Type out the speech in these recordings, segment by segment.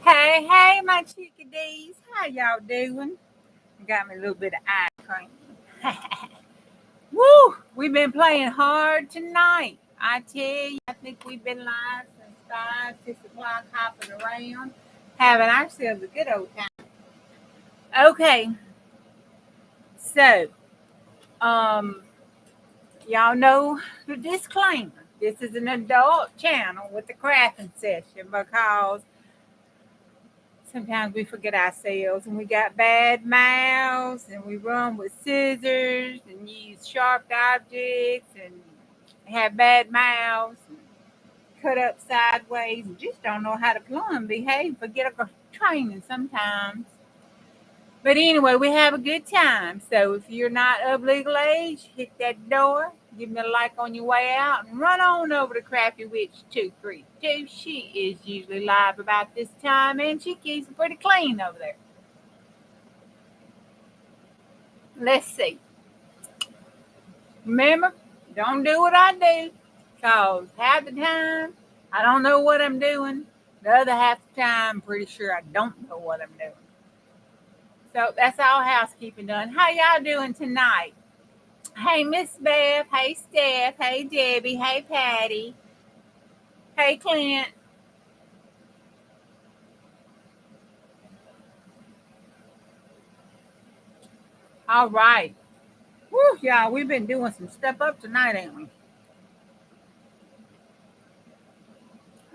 Hey, hey, my chickadees. How y'all doing? Got me a little bit of ice cream. Woo! We've been playing hard tonight. I tell you, I think we've been live since 5, 6 o'clock, hopping around, having ourselves a good old time. Okay, so, um, y'all know the disclaimer. This is an adult channel with the crafting session because sometimes we forget ourselves and we got bad mouths and we run with scissors and use sharp objects and have bad mouths and cut up sideways and just don't know how to plumb behave. Forget our training sometimes. But anyway, we have a good time. So if you're not of legal age, hit that door, give me a like on your way out, and run on over to Crafty Witch 232. She is usually live about this time, and she keeps it pretty clean over there. Let's see. Remember, don't do what I do, because half the time, I don't know what I'm doing. The other half the time, I'm pretty sure I don't know what I'm doing. So that's all housekeeping done. How y'all doing tonight? Hey, Miss Beth. Hey, Steph. Hey, Debbie. Hey, Patty. Hey, Clint. All right. Woo, y'all, we've been doing some stuff up tonight, ain't we?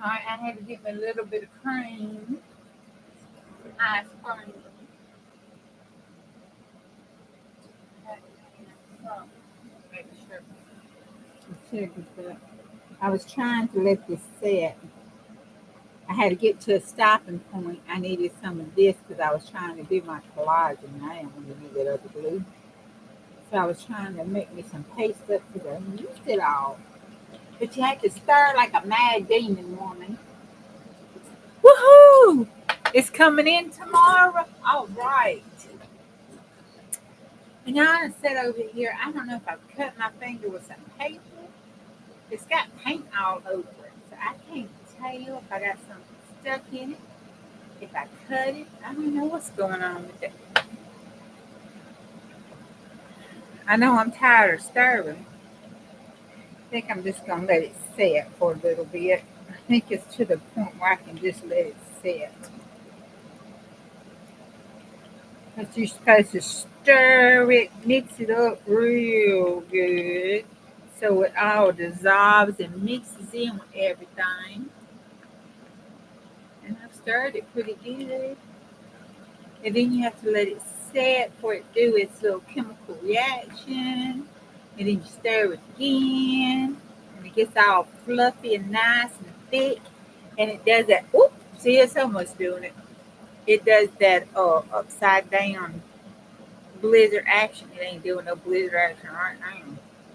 All right, I had to get me a little bit of cream. Ice cream. Make sure. I was trying to let this set. I had to get to a stopping point. I needed some of this because I was trying to do my collagen now. I'm going to need that other glue. So I was trying to make me some paste up because I used it all. But you have to stir like a mad demon woman. Woohoo! It's coming in tomorrow. All right. And now I sit over here. I don't know if I've cut my finger with some paper. It's got paint all over it. So I can't tell if I got something stuck in it. If I cut it, I don't know what's going on with it. I know I'm tired of stirring. I think I'm just going to let it set for a little bit. I think it's to the point where I can just let it set. But you're supposed to stir it, mix it up real good so it all dissolves and mixes in with everything. And I've stirred it pretty good. And then you have to let it set for it to do its little chemical reaction. And then you stir it again. And it gets all fluffy and nice and thick. And it does that. Oop, see, it's almost doing it. It does that upside down blizzard action. It ain't doing no blizzard action right now.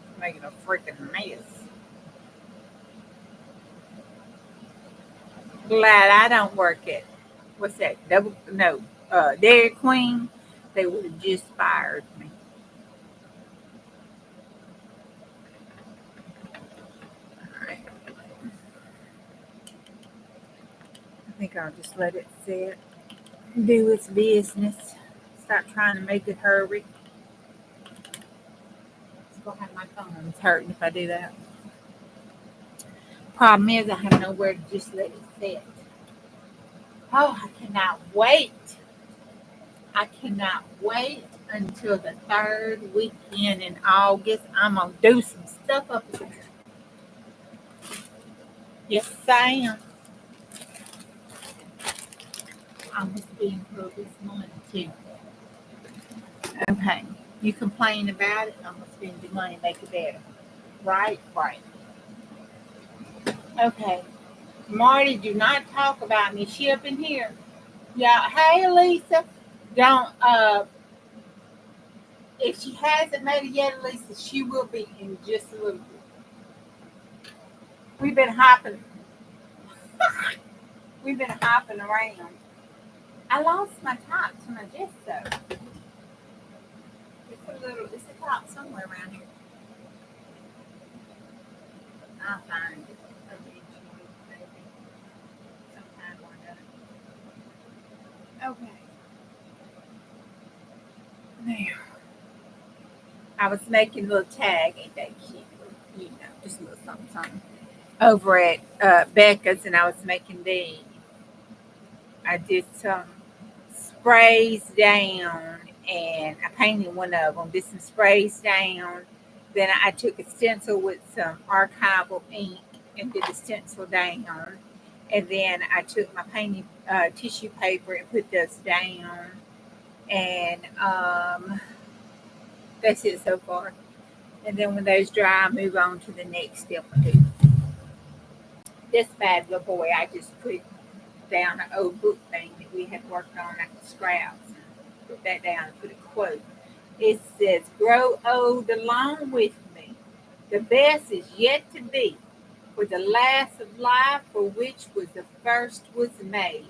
It's making a freaking mess. Glad I don't work at what's that? Dairy Queen. They would have just fired me. All right. I think I'll just let it sit, do its business. Stop trying to make it hurry. It's gonna have my thumbs hurting if I do that. Problem is, I have nowhere to just let it sit. Oh, I cannot wait. I cannot wait until the third weekend in August. I'm going to do some stuff up there. Yes, I am. I must be in for this money too. Okay. You complain about it, I'm going to spend your money, make it better. Right? Right. Okay. Marty, do not talk about me. She up in here. Yeah. Hey, Lisa. Don't, if she hasn't made it yet, Lisa, she will be in just a little bit. We've been hopping. We've been hopping around. I lost my top to my gesso. It's a top somewhere around here. I'll find it eventually, maybe sometime or another. Okay. Now, I was making a little tag, ain't that cute? You know, just a little something, something. Over at Becca's, and I was making these. I did some sprays down, and I painted one of them. Did some sprays down. Then I took a stencil with some archival ink and did the stencil down. And then I took my painting tissue paper and put this down. And that's it so far. And then when those dry, I move on to the next step. I do. This bad little boy, I just put down an old book thing that we had worked on at the scraps. Put that down and put a quote. It says, "Grow old along with me. The best is yet to be. For the last of life for which was the first was made."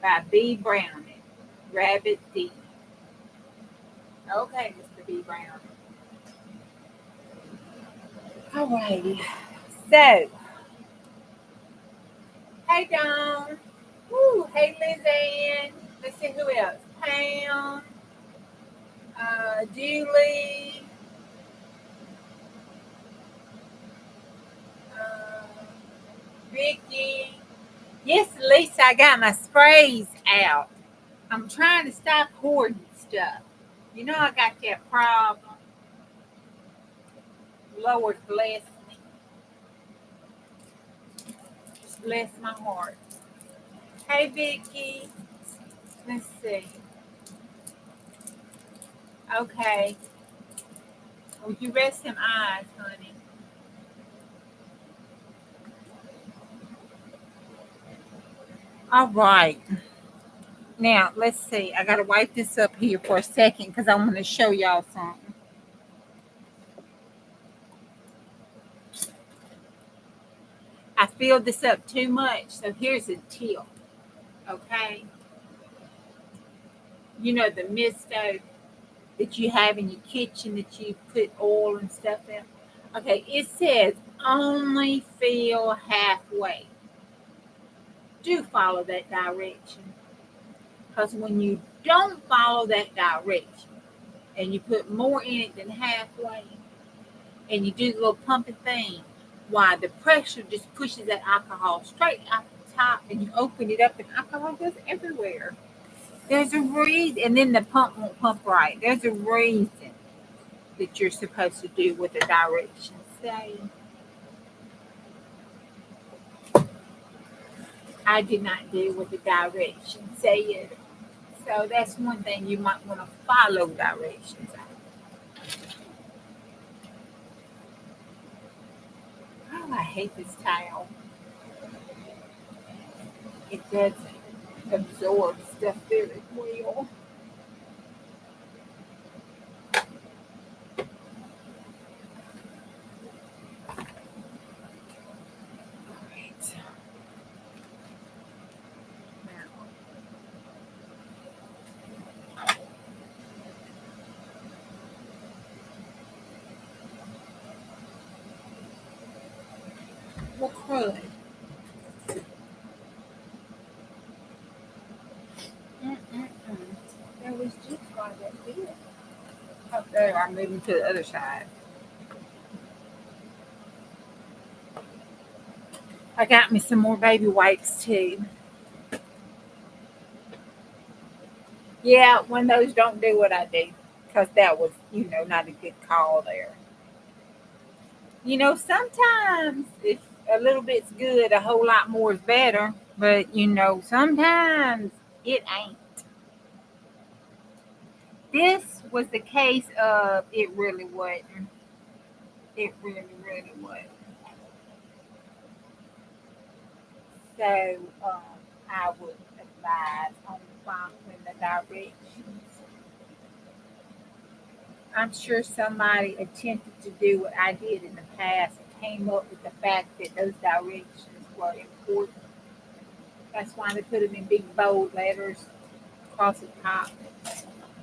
By B. Browning. Rabbit D. Okay, Mr. B. Brown. All righty. So, hey, Dawn. Woo, hey, Lizanne. Let's see who else. Pam, Julie, uh, Vicky. Yes, Lisa, I got my sprays out. I'm trying to stop hoarding stuff. You know I got that problem. Lord bless me. Just bless my heart. Hey, Vicky. Let's see. Okay. Would you rest them eyes, honey? All right. Now, let's see. I got to wipe this up here for a second because I want to show y'all something. I filled this up too much, so here's a tip, okay? You know the misto that you have in your kitchen that you put oil and stuff in? Okay, it says only fill halfway. Do follow that direction. Because when you don't follow that direction and you put more in it than halfway and you do the little pumping thing, why the pressure just pushes that alcohol straight out the top and you open it up and alcohol goes everywhere. There's a reason, and then the pump won't pump right. There's a reason that you're supposed to do what the directions say. I did not do what the directions said. So that's one thing you might want to follow directions. Oh, I hate this towel. It doesn't absorb stuff very well. All right. Now, well, crud. Mm-mm-mm. There was just like that here. Up there, I'm moving to the other side. I got me some more baby wipes too. Yeah, when those don't do what I do, because that was, not a good call there. Sometimes if a little bit's good, a whole lot more is better. But, sometimes it ain't. This was the case of it really wasn't. It really, really wasn't. So I would advise on following the directions. I'm sure somebody attempted to do what I did in the past and came up with the fact that those directions were important. That's why they put them in big bold letters across the top.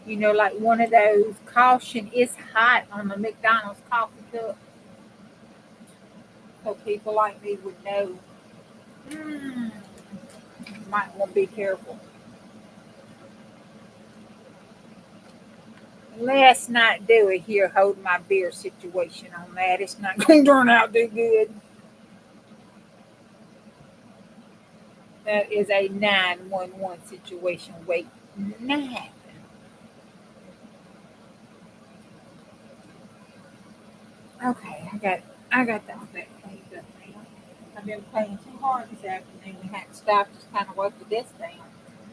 Like one of those caution is hot on the McDonald's coffee cup. So people like me would know, hmm, might want to be careful. Let's not do it here. Hold my beer situation on that. It's not going to turn out too good. That is a 911 situation. Wait, nine. Okay, I got that cleaned up now. I've been playing too hard this afternoon. I had to stop, just kind of work the desk down.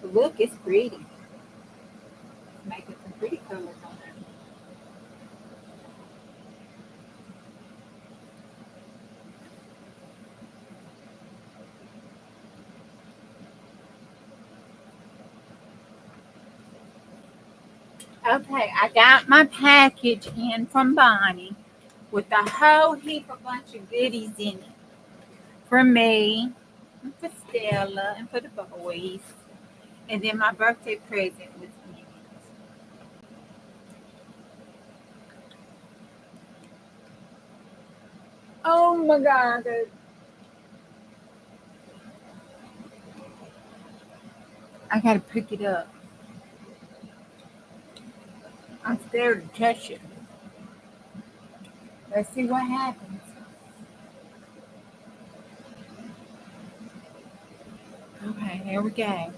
But look, it's pretty. It's making some pretty colors on there. Okay, I got my package in from Bonnie with a whole heap of bunch of goodies in it for me, and for Stella, and for the boys. And then my birthday present was in it. Oh my God. I gotta pick it up. I'm scared to touch it. Let's see what happens. Okay, here we go.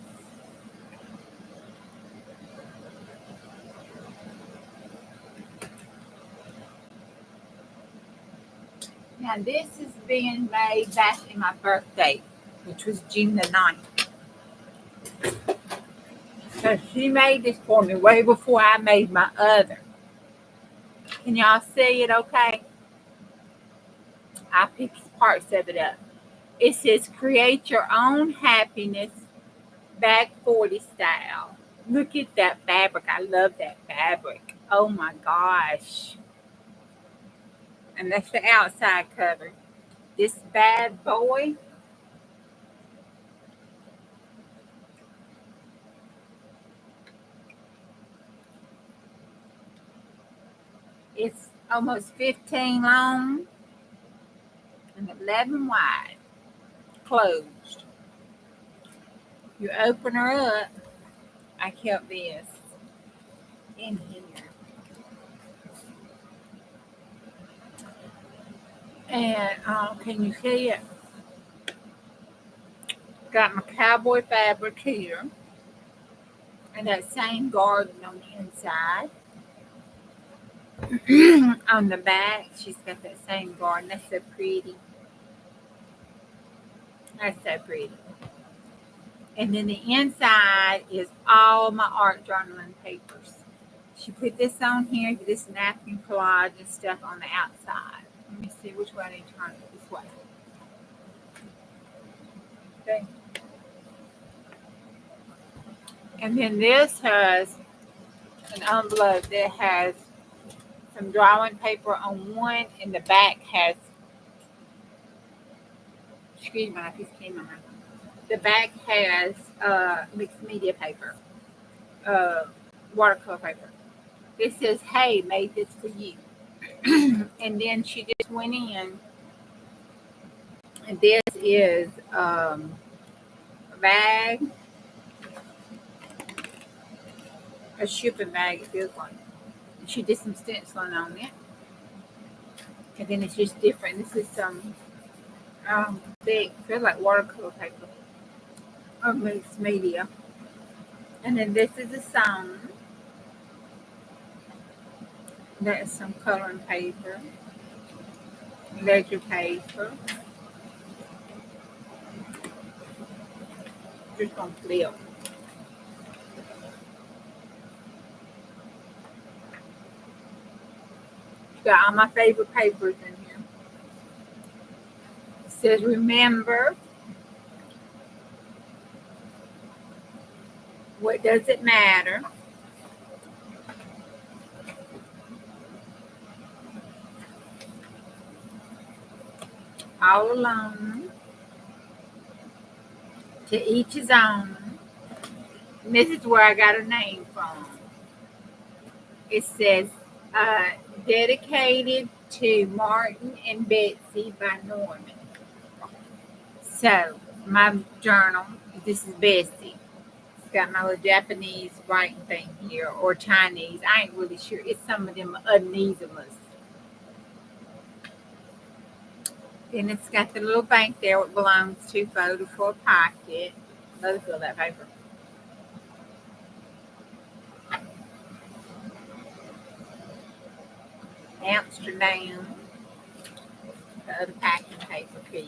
Now this is being made back in my birthday, which was June the 9th. So she made this for me way before I made my other. Can y'all see it okay? I picked parts of it up. It says create your own happiness back 40 style. Look at that fabric. I love that fabric. Oh my gosh. And that's the outside cover. This bad boy, it's almost 15 long and 11 wide, closed. You open her up. I kept this in here. And can you see it? Got my cowboy fabric here. And that same garden on the inside. On the back, she's got that same garden. That's so pretty. That's so pretty. And then the inside is all my art journaling papers. She put this on here, this napkin collage and stuff on the outside. Let me see which way I need to turn it. This way. Okay. And then this has an envelope that has some drawing paper on one, and the back has, excuse me, I just came on. The back has mixed media paper, uh, watercolor paper. It says, "Hey, made this for you." And then she just went in, and this is a bag, a shipping bag. It feels like. And she did some stenciling on it, and then it's just different. This is some thick, feels like watercolor paper or mixed media. And then this is a song. That's some coloring paper, ledger paper. Just gonna flip. Got all my favorite papers in here. It says, remember, what does it matter? All alone. To each his own. And this is where I got a name from. It says, dedicated to Martin and Betsy by Norman. So, my journal, this is Betsy. got my little Japanese writing thing here, or Chinese. I ain't really sure. It's some of them uneasiness. Then it's got the little bank there it belongs to, photo for a pocket. Let's fill that paper. Amsterdam, the other packing paper piece.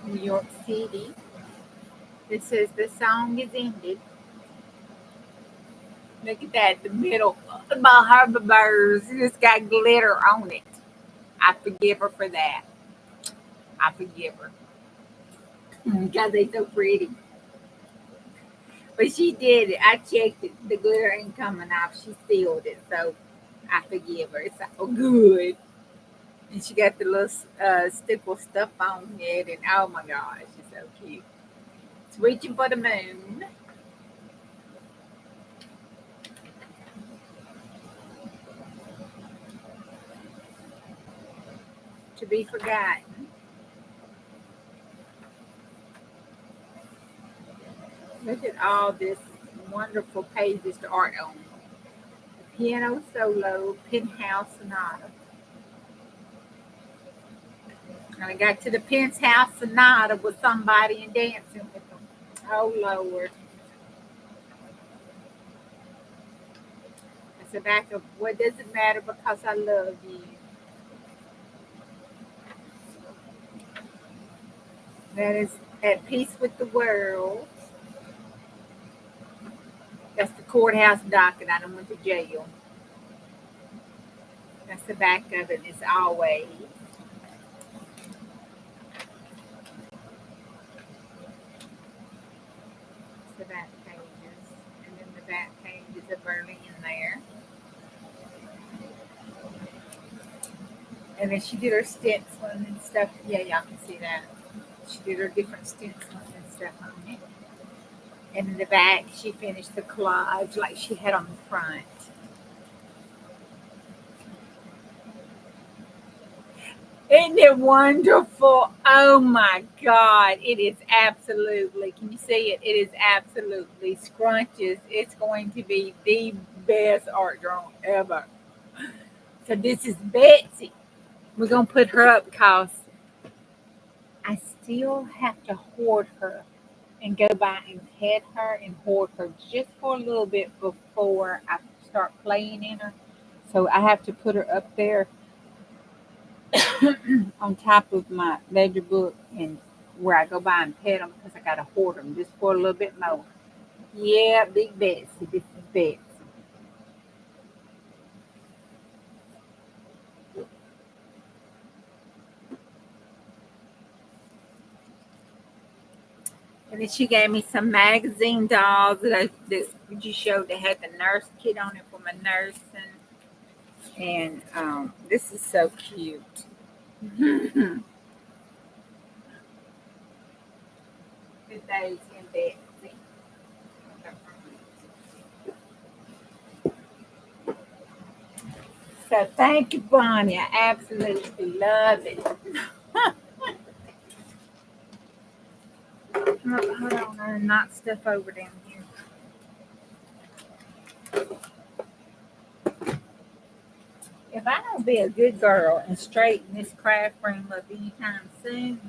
New York City. This says the song is ended. Look at that, the middle. My harbor birds. It's got glitter on it. I forgive her for that. I forgive her. Because they so pretty. But she did it. I checked it. The glitter ain't coming off. She sealed it. So I forgive her. It's so good. And she got the little stickle stuff on it. And oh my gosh, it's so cute. It's reaching for the moon. To be forgotten. Look at all this wonderful pages to art on. Piano solo, penthouse sonata. And I got to the penthouse sonata with somebody and dancing with them. Oh Lord. It's the back of What Does It Matter Because I Love You. That is At Peace with the World. That's the courthouse docket. I done went to jail. That's the back of it. It's always. It's the back pages. And then the back pages of Berlin there. And then she did her stenciling and stuff. Yeah, y'all can see that. She did her different stenciling and stuff on it. And in the back, she finished the collage like she had on the front. Isn't it wonderful? Oh my God. It is absolutely, can you see it? It is absolutely scrumptious. It's going to be the best art drawing ever. So this is Betsy. We're going to put her up because I still have to hoard her and go by and pet her and hoard her just for a little bit before I start playing in her. So I have to put her up there on top of my ledger book and where I go by and pet them because I got to hoard them just for a little bit more. Yeah, Big Betsy. This is Betsy. And then she gave me some magazine dolls that you showed that had the nurse kit on it for my nursing. And this is so cute. Good days in Betsy. So thank you, Bonnie. I absolutely love it. Hold on, I knocked stuff over down here. If I don't be a good girl and straighten this craft room up anytime soon,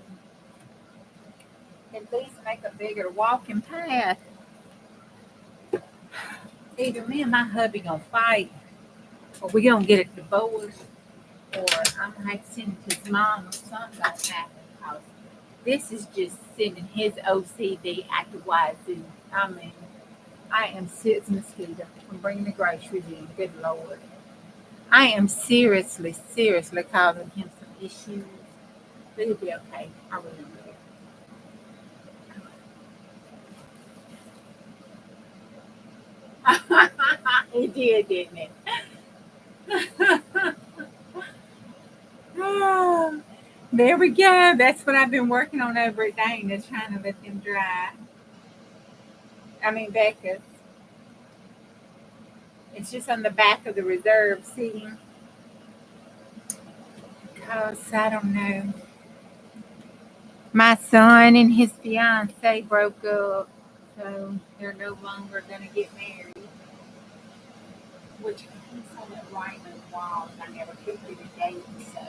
at least make a bigger walking path, either me and my hubby gonna fight, or we gonna get a divorce, or I'm gonna have to send it to his mom or something gonna happen. Because this is just sending his OCD at the wazoo. I mean, I am serious, mosquito from bringing the groceries in. Good Lord. I am seriously causing him some issues. But he'll be okay. I really will. He did, didn't he? There we go. That's what I've been working on over at Dane, is trying to let them dry. I mean, Becca's. It's just on the back of the reserve seating. Because I don't know. My son and his fiance broke up, so they're no longer going to get married. Which he's on it right on the walls. I never picked it a date, so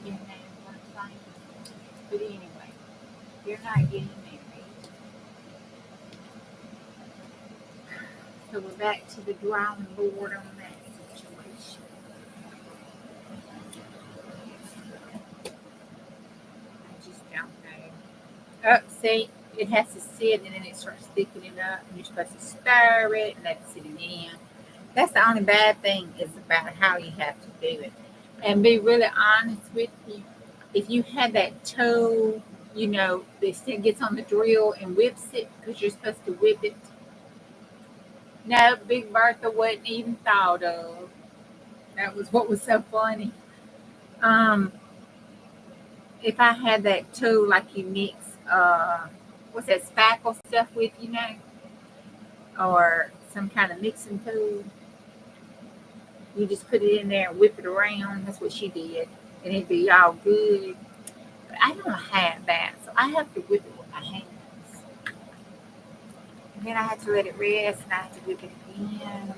you know what I'm saying. But anyway, they're not getting married. So we're back to the drawing board on that situation. I just don't know. Oh, see, it has to sit and then it starts thickening up, and you're supposed to stir it and let it sit again. That's the only bad thing is about how you have to do it. And be really honest with you, if you had that toe, that still gets on the drill and whips it because you're supposed to whip it. No, Big Bertha wasn't even thought of. That was what was so funny. Um, if I had that tool like you mix, what's that spackle stuff with, or some kind of mixing tool, you just put it in there and whip it around. That's what she did, and it'd be all good. But I don't have that, so I have to whip it with my hands. And then I have to let it rest, and I have to whip it again.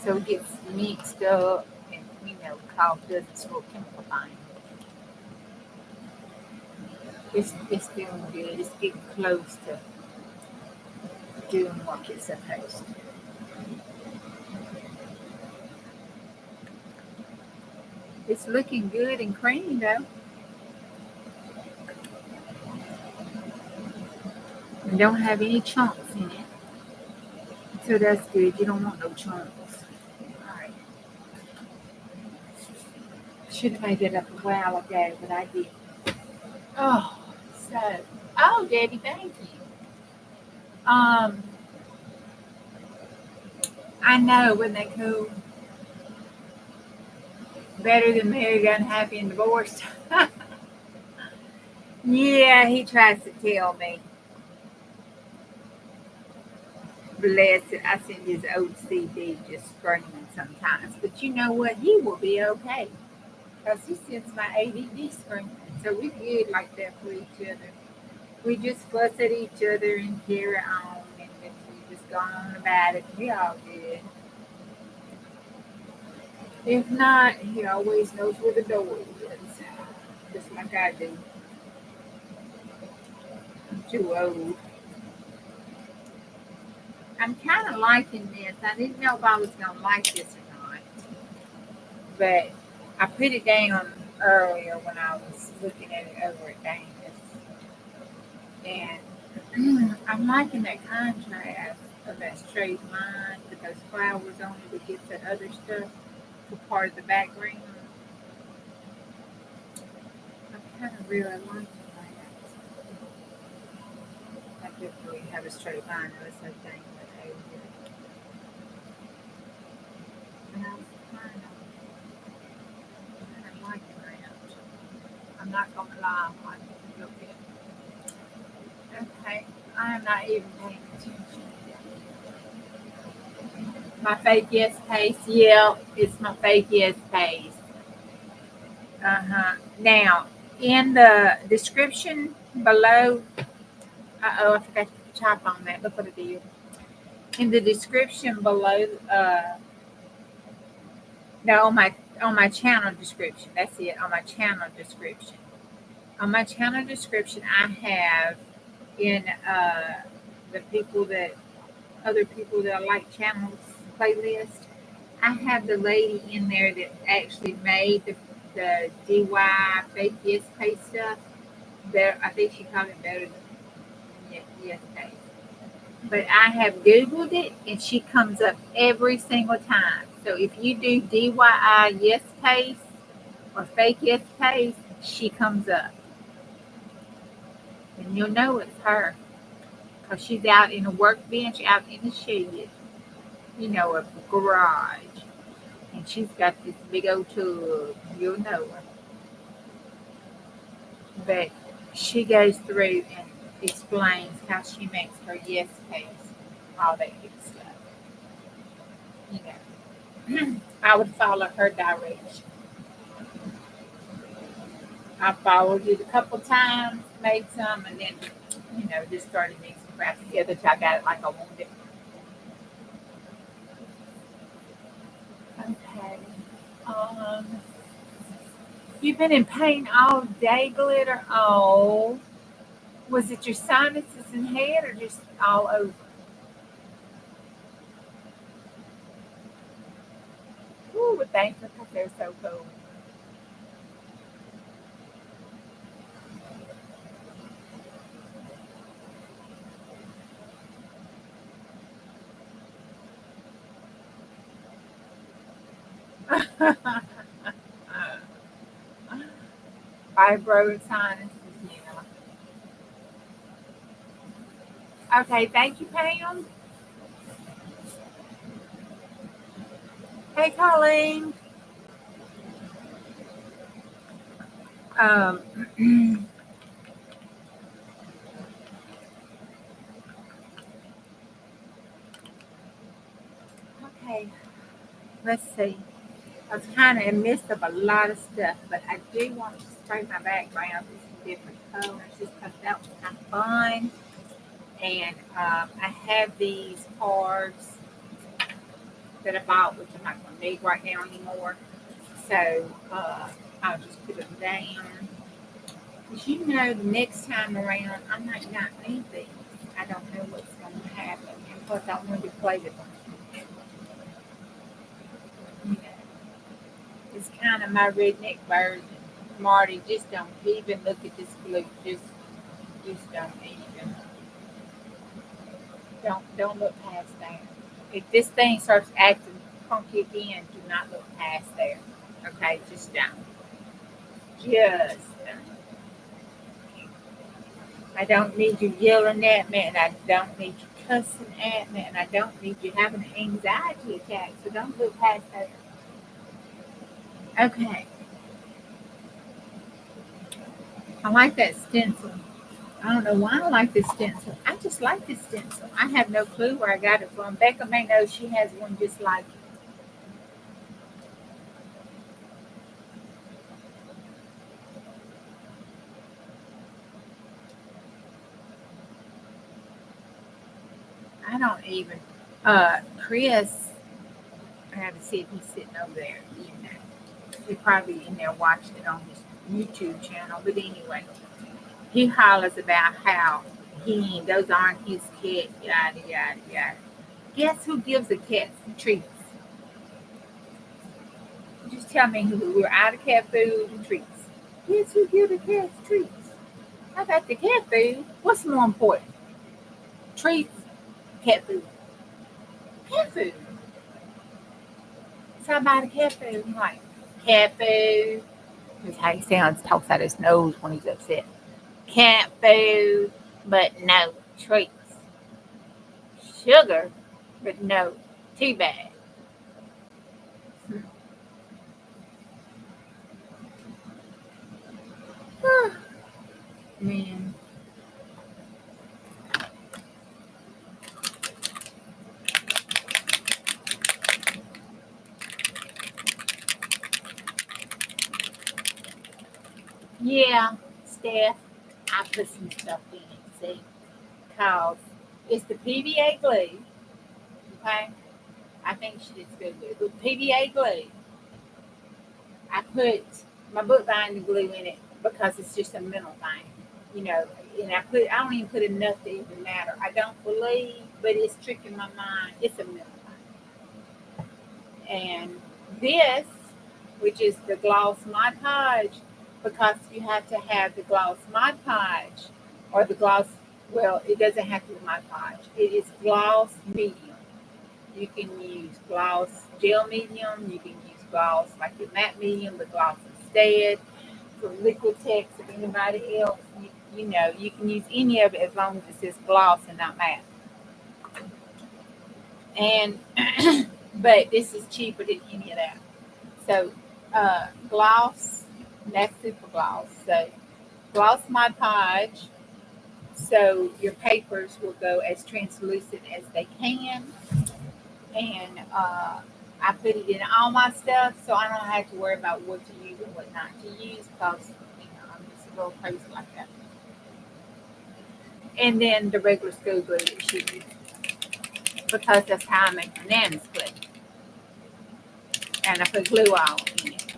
So it gets mixed up, and cough doesn't smoke chemical fine. It's doing good. It's getting close to doing what it's supposed to. It's looking good and creamy though. And don't have any chunks in it. So that's good. You don't want no chunks. Alright. Should have made that up a while ago, but I didn't. Oh, Debbie, thank you. I know, wasn't that cool? Better than married, unhappy, and divorced. Yeah, he tries to tell me. Bless it. I send his OCD just screaming sometimes. But you know what? He will be okay. Because he sends my ADD screaming. So we're good like that for each other. We just fuss at each other and carry on. And we just go on about it. We all good. If not, he always knows where the door is. Just like I do. I'm too old. I'm kind of liking this. I didn't know if I was going to like this or not. But I put it down earlier when I was looking at it over at Dana's. And I'm liking that contrast of that straight line with those flowers on it that gets that other stuff for part of the background. I kind of really like that. I definitely have a straight line or something with over here. And I was kind of liking that. I'm not going to lie, I'm liking it a little bit. Okay, I am not even paying attention. My fake yes pace, yeah, it's my fake yes pace. Now, in the description below, I forgot to type on that. Look what it did. In the description below, no, on my channel description. That's it. On my channel description. On my channel description, I have in the other people that I like channels playlist. I have the lady in there that actually made the DY fake yes pay stuff. Better, I think she called it better than yes pay. But I have Googled it and she comes up every single time. So if you do DYI yes pace or fake yes pace, she comes up. And you'll know it's her. Because she's out in a workbench, out in the shed, a garage. And she's got this big old tub. You'll know her. But she goes through and explains how she makes her yes pace, all that good stuff. I would follow her direction. I followed it a couple times, made some, and then, just started mixing crafts together till I got it like I wanted it. Okay. Um, you've been in pain all day, Glitter? Oh, was it your sinuses and head or just all over? Ooh, but thankful because they're so cool. Fibro sinuses, yeah. Okay, thank you, Pam. Hey, Colleen. Um, okay, let's see. I was kind of in midst of a lot of stuff, but I do want to spray my background with some different colors just because that was kind of fun. And I have these cards that I bought, which I'm not going to need right now anymore. So I'll just put them down. Because the next time around, I might not need these. I don't know what's going to happen. And plus, I wanted to play with them. You know, it's kind of my redneck version. Marty, just don't even look at this blue. Just don't even. Don't look past that. If this thing starts acting funky again, do not look past there. Okay, just don't. Just don't. I don't need you yelling at me, and I don't need you cussing at me, and I don't need you having an anxiety attack. So don't look past that. Okay, I like that stencil. I don't know why I like this stencil. I just like this stencil. I have no clue where I got it from. Becca may know she has one just like it. I don't even. Chris, I have to see if he's sitting over there. He's probably in there watching it on his YouTube channel. But anyway, he hollers about how those aren't his cats, yada, yada, yada. Guess who gives a cat treats? Just tell me who. We're out of cat food and treats. Guess who gives the cats treats? How about the cat food? What's more important? Treats, cat food. Cat food. So I buy the cat food. I'm like, cat food. That's how he sounds, talks out his nose when he's upset. Cat food, but no treats. Sugar, but no tea bag. Man, yeah, Steph, I put some stuff in it, see, because it's the PVA glue, okay? I think she did good with it. With PVA glue, I put my bookbinding glue in it because it's just a mental thing, you know. And I don't even put enough to even matter. I don't believe, but it's tricking my mind. It's a mental thing. And this, which is the gloss Mod Podge, because you have to have the gloss Mod Podge or the gloss. Well, it doesn't have to be Mod Podge. It is gloss medium. You can use gloss gel medium. You can use gloss like your matte medium, but gloss instead. For Liquitex or anybody else, you can use any of it as long as it says gloss and not matte. And but this is cheaper than any of that. So gloss, that's super gloss. So gloss Mod Podge. So your papers will go as translucent as they can, and I put it in all my stuff, so I don't have to worry about what to use and what not to use because go crazy like that. And then the regular school glue that she used, because that's how I make bananas glue. And I put glue all in it.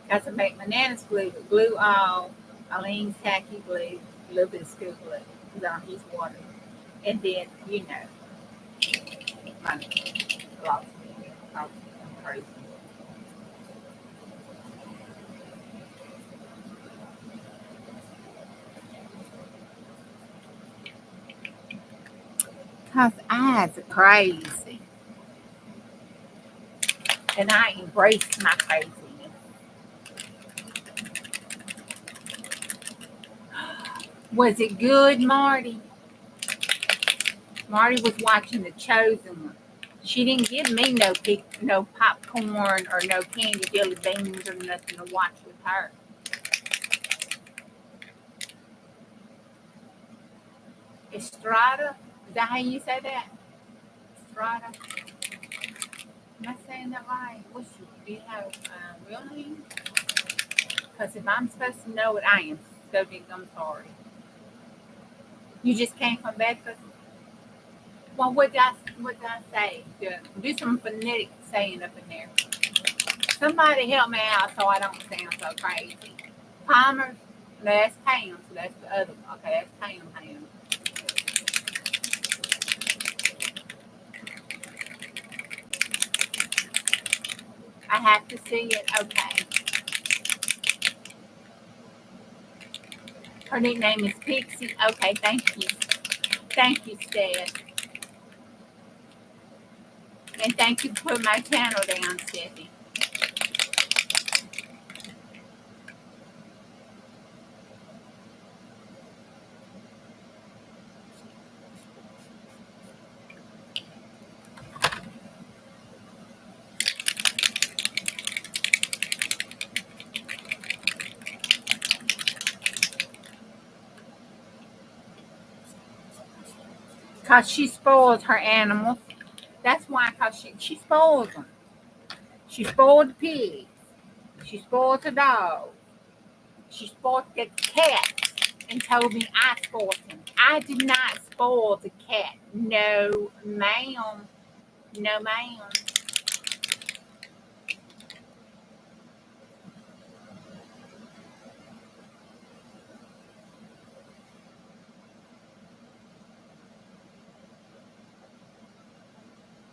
Because I make bananas glue, but glue all, Aleene's tacky glue, a little bit of school glue, because I don't use water. And then, my lots of crazy. Because eyes are crazy. And I embrace my craziness. Was it good, Marty? Marty was watching The Chosen One. She didn't give me no popcorn or no candy jelly beans or nothing to watch with her. Estrada? Is that how you say that? Estrada? Am I saying that right? Do you have real name? Because if I'm supposed to know it, I am so big. I'm sorry. You just came from Bedford? Well, what did I say? Do some phonetic saying up in there. Somebody help me out so I don't sound so crazy. Palmer? No, that's Pam. So that's the other one. Okay, that's Pam. I have to see it. Okay. Her nickname is Pixie. Okay, thank you. Thank you, Steph. And thank you for putting my channel down, Steffi. Because she spoils her animals. That's why, because she spoils them. She spoiled the pigs. She spoiled the dog. She spoiled the cat and told me I spoiled him. I did not spoil the cat. No, ma'am. No, ma'am.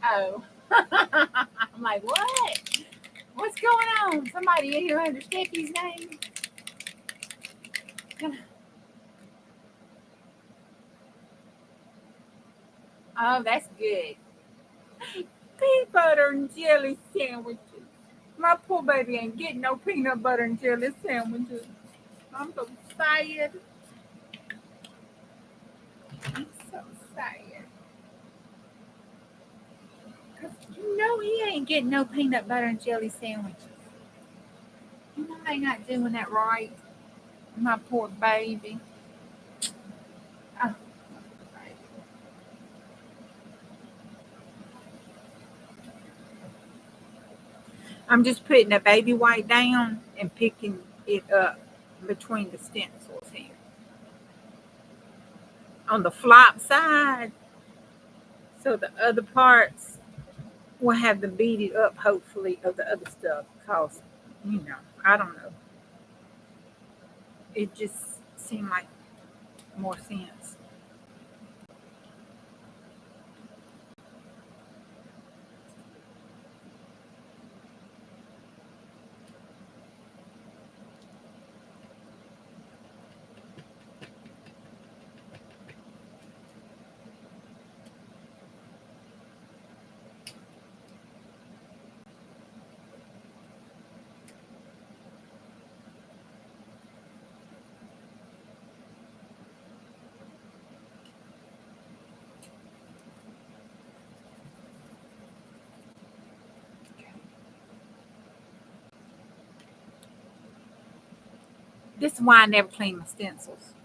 Oh. I'm like, what? What's going on? Somebody in here under Steffi's name? Oh, that's good. Peanut butter and jelly sandwiches. My poor baby ain't getting no peanut butter and jelly sandwiches. I'm so sad. I'm so sad. 'Cause you know he ain't getting no peanut butter and jelly sandwiches. You know I ain't not doing that right. My poor baby. Oh, I'm just putting a baby white down and picking it up between the stencils here. On the flop side, so the other parts will have them beaded up, hopefully, of the other stuff. Because, I don't know. It just seemed like more sense. This is why I never clean my stencils.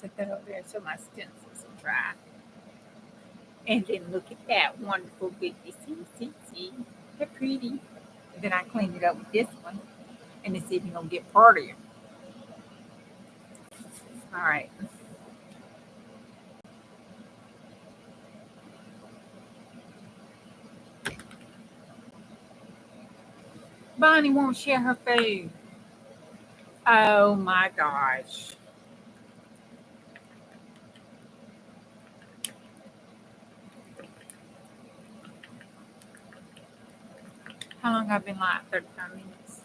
set that up there so my stencils will dry. And then look at that wonderful baby. See, they're pretty. And then I cleaned it up with this one, and it's even gonna get prettier. All right. Bonnie won't share her food. Oh my gosh. How long have I been live? 35 minutes.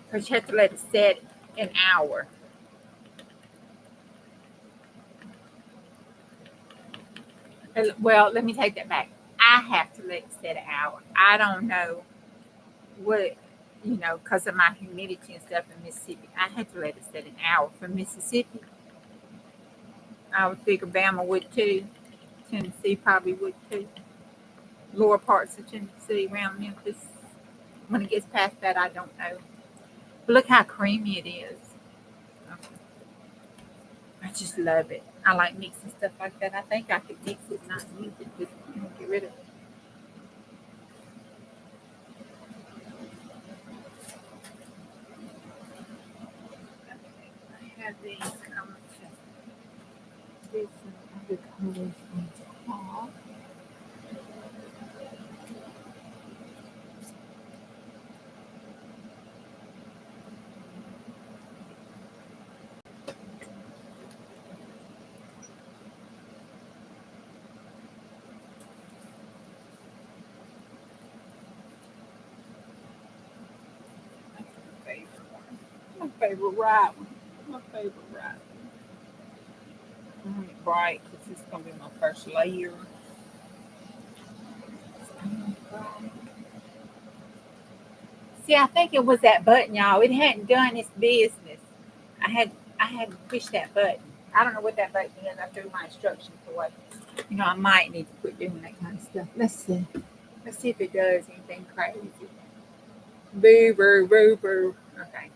Because you have to let it set an hour. Well, let me take that back. I have to let it set an hour. I don't know what, because of my humidity and stuff in Mississippi. I had to let it set an hour. For Mississippi, I would figure Bama would too. Tennessee probably would too. Lower parts of Tennessee around Memphis. When it gets past that, I don't know. But look how creamy it is. Okay. I just love it. I like mixing stuff like that. I think I could mix it and not use it. Just get rid of it. I have these. I'm going to do some other colors on top. My favorite right one. My favorite right one. I want it bright because this is going to be my first layer. See, I think it was that button, y'all. It hadn't done its business. I had to push that button. I don't know what that button is. I threw my instructions away. I might need to quit doing that kind of stuff. Let's see. Let's see if it does anything crazy. Boo, boo, boo, boo. Okay.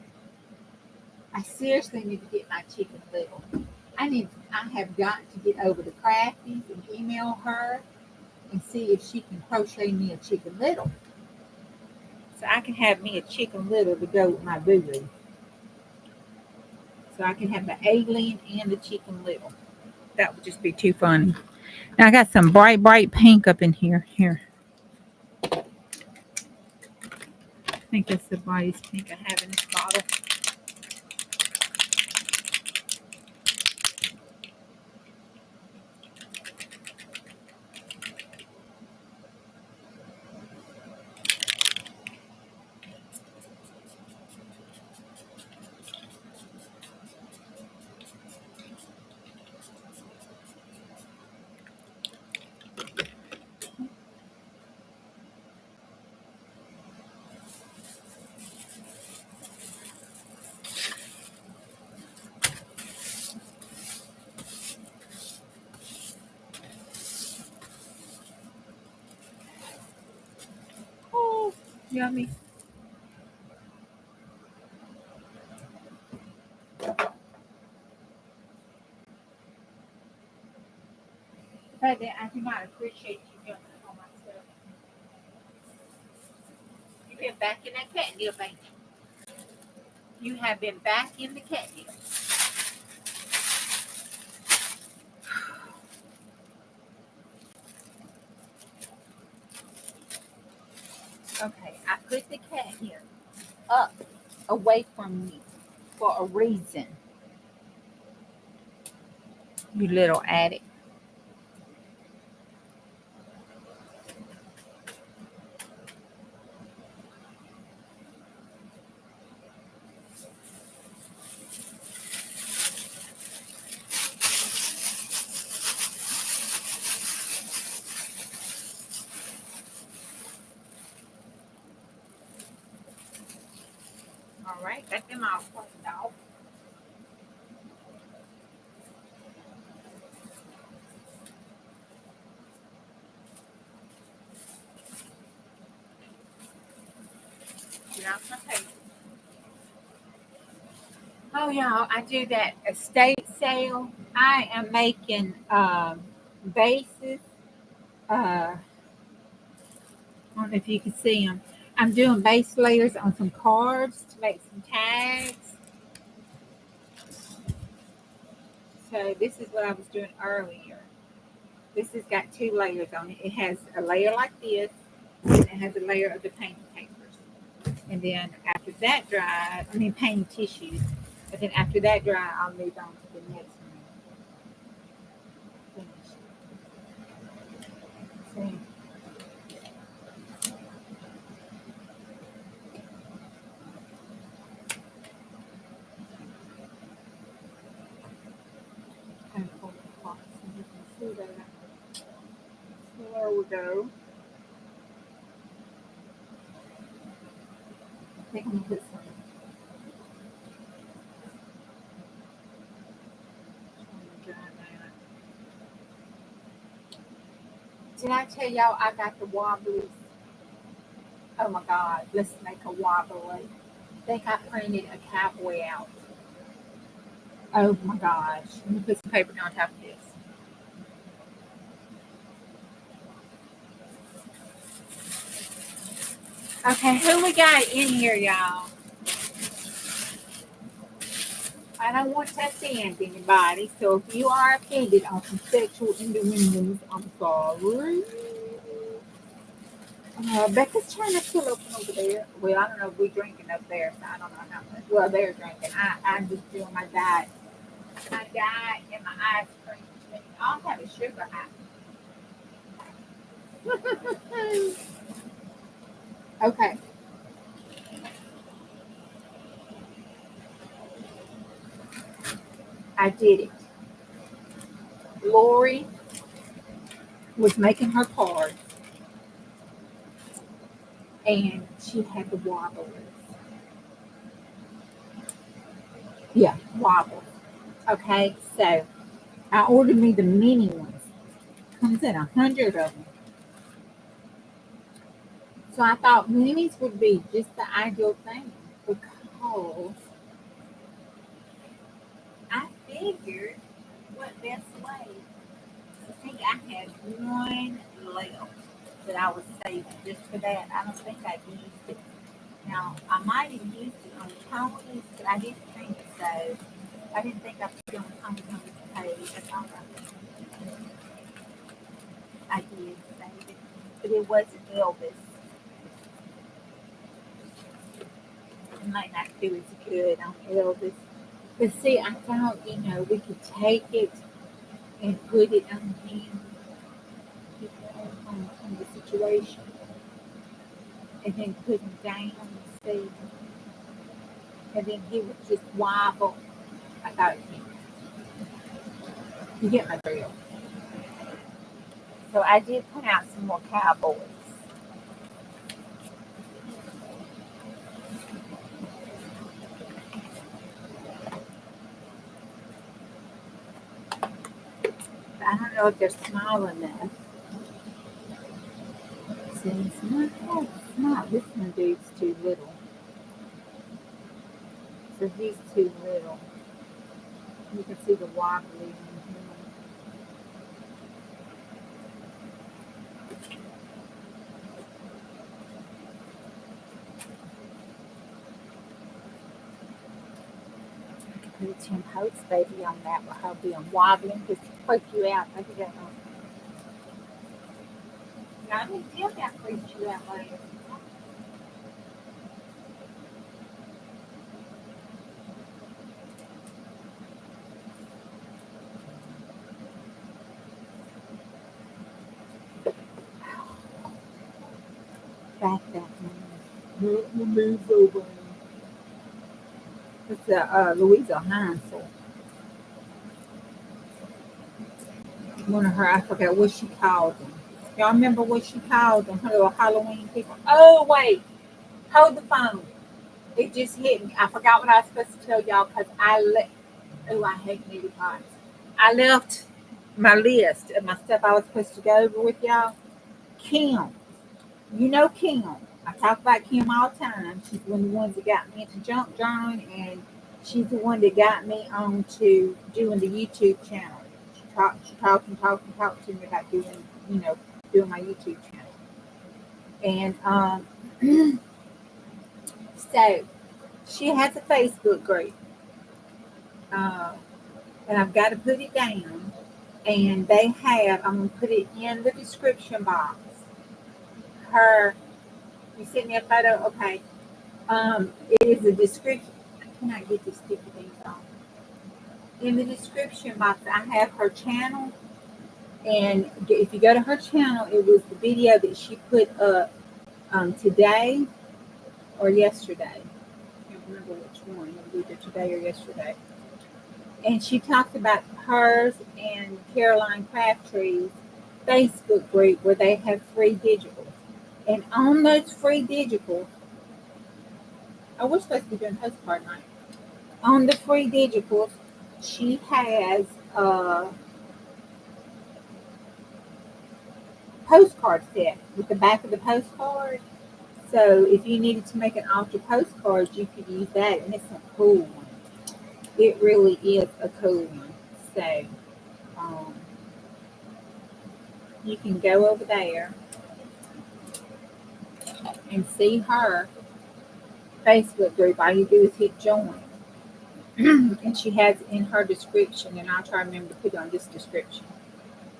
I seriously need to get my Chicken Little. I have got to get over to Crafties and email her and see if she can crochet me a Chicken Little. So I can have me a Chicken Little to go with my boo-boo. So I can have the alien and the Chicken Little. That would just be too funny. Now I got some bright, bright pink up in here. Here. I think that's the brightest pink I have in this bottle. Oh, yummy. But I do not appreciate you doing that on myself. You've been back in that catnip, ain't you? You have been back in the catnip. Okay, I put the catnip up away from me for a reason. You little addict. All right, got them all cleaned off. Get out my paper. Oh, y'all, I do that estate sale. I am making bases. I don't know if you can see them. I'm doing base layers on some cards to make some tags. So this is what I was doing earlier. This has got 2 layers on it. It has a layer like this, and it has a layer of the painting papers. And then after that dries, painting tissues. But then after that dry, I'll move on to the next one. Finish. See? Kind of pull it apart so you can see that. So there we go. I think I'm gonna put some on the dry now. Did I tell y'all I got the wobblies? Oh my God, let's make a wobbly. I think I printed a cowboy out. Oh my gosh. Let me put some paper on top of this. Okay, who we got in here, y'all? I don't want to offend anybody, so if you are offended on some sexual innuendos, I'm sorry. Becca's trying to pull up over there. Well, I don't know if we're drinking up there, so I don't know how much. Well, they're drinking. I'm just doing my diet. My diet and my ice cream. I'll have a sugar high. Okay. I did it. Lori was making her cards, and she had the wobblers. Yeah, wobbles. Okay, so I ordered me the mini ones. Comes in 100 of them. So I thought minis would be just the ideal thing because I figured what best way. I think I had one left that I was saving just for that. I don't think I used it. Now, I might have used it on Tony's, but I didn't think so. I didn't think I put it on Tony's page. I thought I did save it, but it wasn't Elvis. It might not do as good on Elvis. But see, I thought, we could take it and put it on him, on the situation, and then put him down and see, and then he would just wobble. I thought, you get my drill. So I did put out some more cowboys. But I don't know if they're small enough. See, it's not. This one dude's too little. So he's too little. You can see the wobbly in him. Put Tim Holtz baby on that with her being wobbling just to freak you out. Maybe that will. I didn't tell that freaked you out later. Back that man. Move over. It's Louisa Hansel. One of her, I forgot what she called them. Y'all remember what she called them? Her little Halloween people. Oh, wait. Hold the phone. It just hit me. I forgot what I was supposed to tell y'all because I left. Oh, I hate meaty pots. I left my list of my stuff I was supposed to go over with y'all. Kim. You know Kim. I talk about Kim all the time. She's one of the ones that got me into junk journaling and She's the one that got me on to doing the YouTube channel. She talked to me about doing my YouTube channel. And so she has a Facebook group. Uh, and I've got to put it down. And I'm going to put it in the description box. You sent me a photo? Okay. It is a description. I cannot get this sticky things on. In the description box, I have her channel. And if you go to her channel, it was the video that she put up today or yesterday. I can't remember which one. It was either today or yesterday. And she talked about hers and Caroline Crabtree's Facebook group where they have free digitals. And on those free digitals, we're supposed to be doing postcard night. On the free digitals, she has a postcard set with the back of the postcard. So if you needed to make an altar postcard, you could use that, and it's a cool one. It really is a cool one. So you can go over there and see her Facebook group. All you do is hit join. And she has in her description, and I'll try to remember to put it on this description.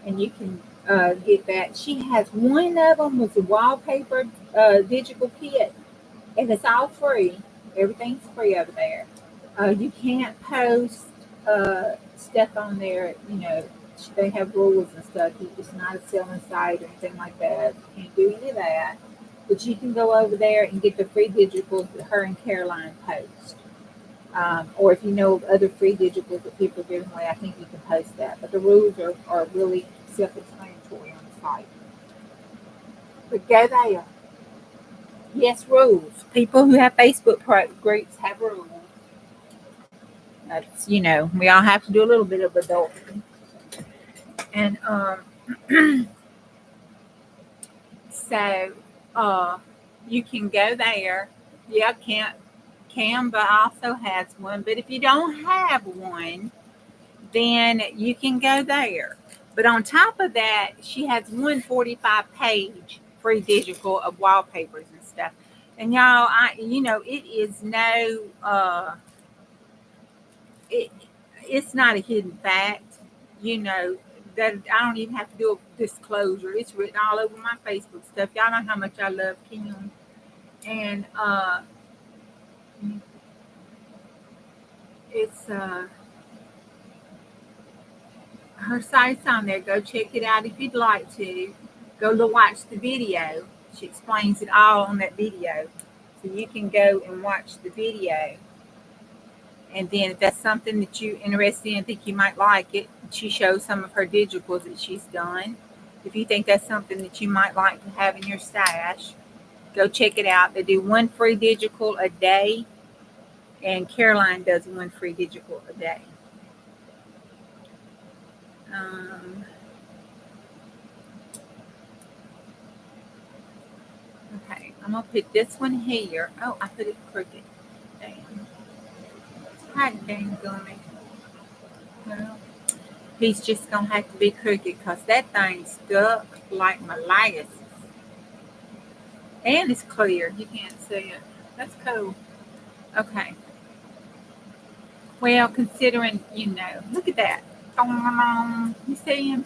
And you can get that. She has one of them was a wallpaper digital kit, and it's all free. Everything's free over there. You can't post stuff on there. They have rules and stuff. It's not a selling site or anything like that. You can't do any of that. But you can go over there and get the free digitals that her and Caroline post. Or if you know of other free digitals that people are giving away, I think you can post that. But the rules are really self-explanatory on the site. But go there. Yes, rules. People who have Facebook groups have rules. That's, we all have to do a little bit of adulting. And so you can go there. Yeah, Canva also has one. But if you don't have one, then you can go there. But on top of that, she has 145-page free digital of wallpapers and stuff. And y'all, it is it's not a hidden fact. That I don't even have to do a disclosure. It's written all over my Facebook stuff. Y'all know how much I love Kim. And it's her site's on there. Go check it out if you'd like to. Go to watch the video. She explains it all on that video. So you can go and watch the video. And then if that's something that you're interested in, think you might like it, she shows some of her digitals that she's done. If you think that's something that you might like to have in your stash, go check it out. They do one free digital a day, and Caroline does one free digital a day. Okay, I'm going to put this one here. Oh, I put it crooked. Damn. Hot dang gummy. Well, he's just going to have to be crooked because that thing's stuck like molasses. And it's clear. You can't see it. That's cool. Okay. Well, considering, look at that. You see him?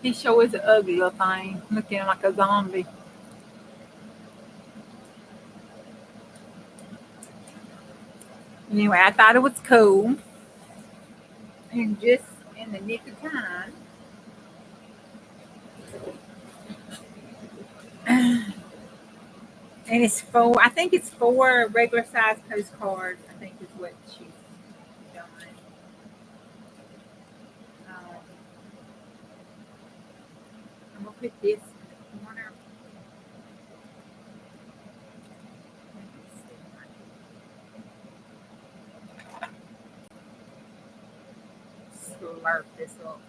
He sure is an ugly little thing, looking like a zombie. Anyway, I thought it was cool. And just in the nick of time. And I think it's 4 regular size postcards, I think is what she's done. I'm going to put this in the corner. Slurp this up.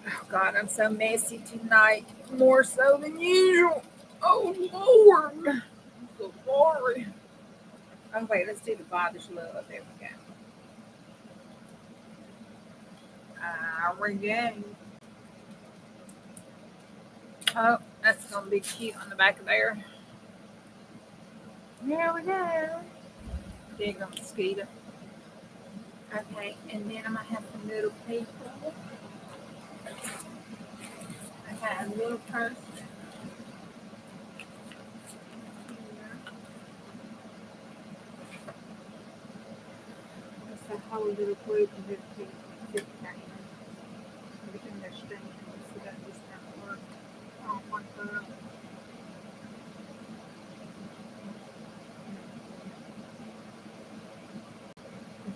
Oh God, I'm so messy tonight. More so than usual. Oh Lord. I'm so sorry. Oh, wait, let's do the Father's love. There we go. We're good. Oh, that's going to be cute on the back of there. There we go. Big on mosquito. Okay, and then I'm going to have some little people. I got a little person. It's a whole little group of little people sitting down. Everything they're stringing. So that just not work on one girl.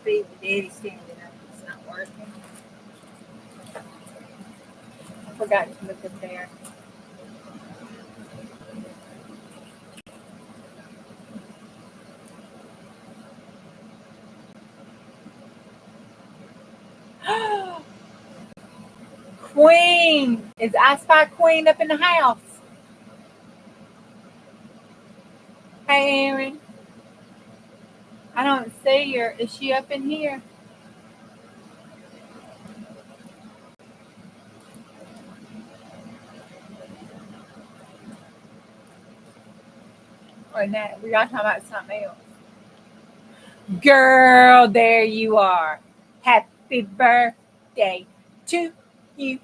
The daddy standing up. It's not working. I forgot to look up there. Queen! Is I Spy Queen up in the house? Hey, Erin. I don't see her. Is she up in here? Or not? We are talking about something else. Girl, there you are. Happy birthday to you.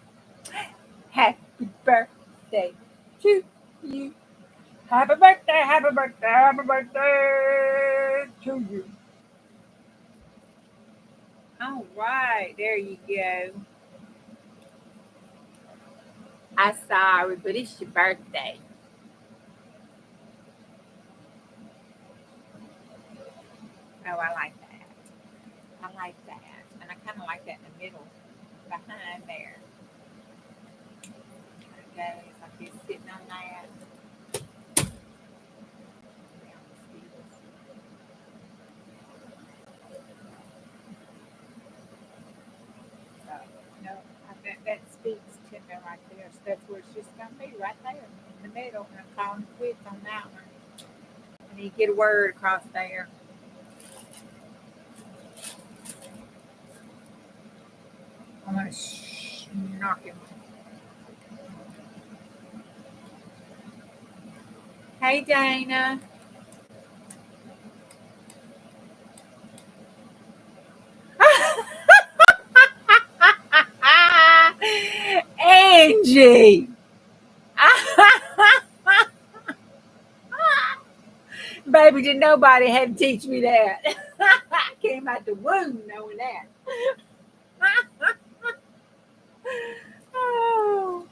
Happy birthday to you. Happy birthday, happy birthday, happy birthday to you. All right, there you go. I'm sorry, but it's your birthday. Oh, I like that. I like that. And I kind of like that in the middle, behind there. Okay, it's like you're sitting on that. No, that speaks to me right there. So that's where it's just going to be, right there in the middle. And I'm calling quits on that one. And you get a word across there. I'm going to knock him. Hey, Dana. Angie. Baby, did nobody have to teach me that. I came out the womb knowing that. Oh,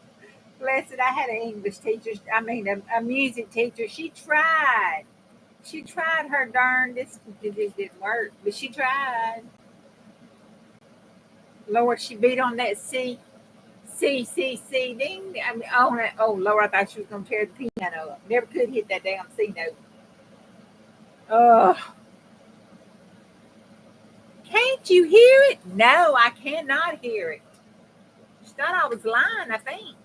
blessed. I had an English teacher, a music teacher. She tried. She tried her darndest. It just didn't work, but she tried. Lord, she beat on that C. C, C, C, ding. I mean, oh, Lord, I thought she was going to tear the piano up. Never could hit that damn C note. Oh, can't you hear it? No, I cannot hear it. She thought I was lying, I think.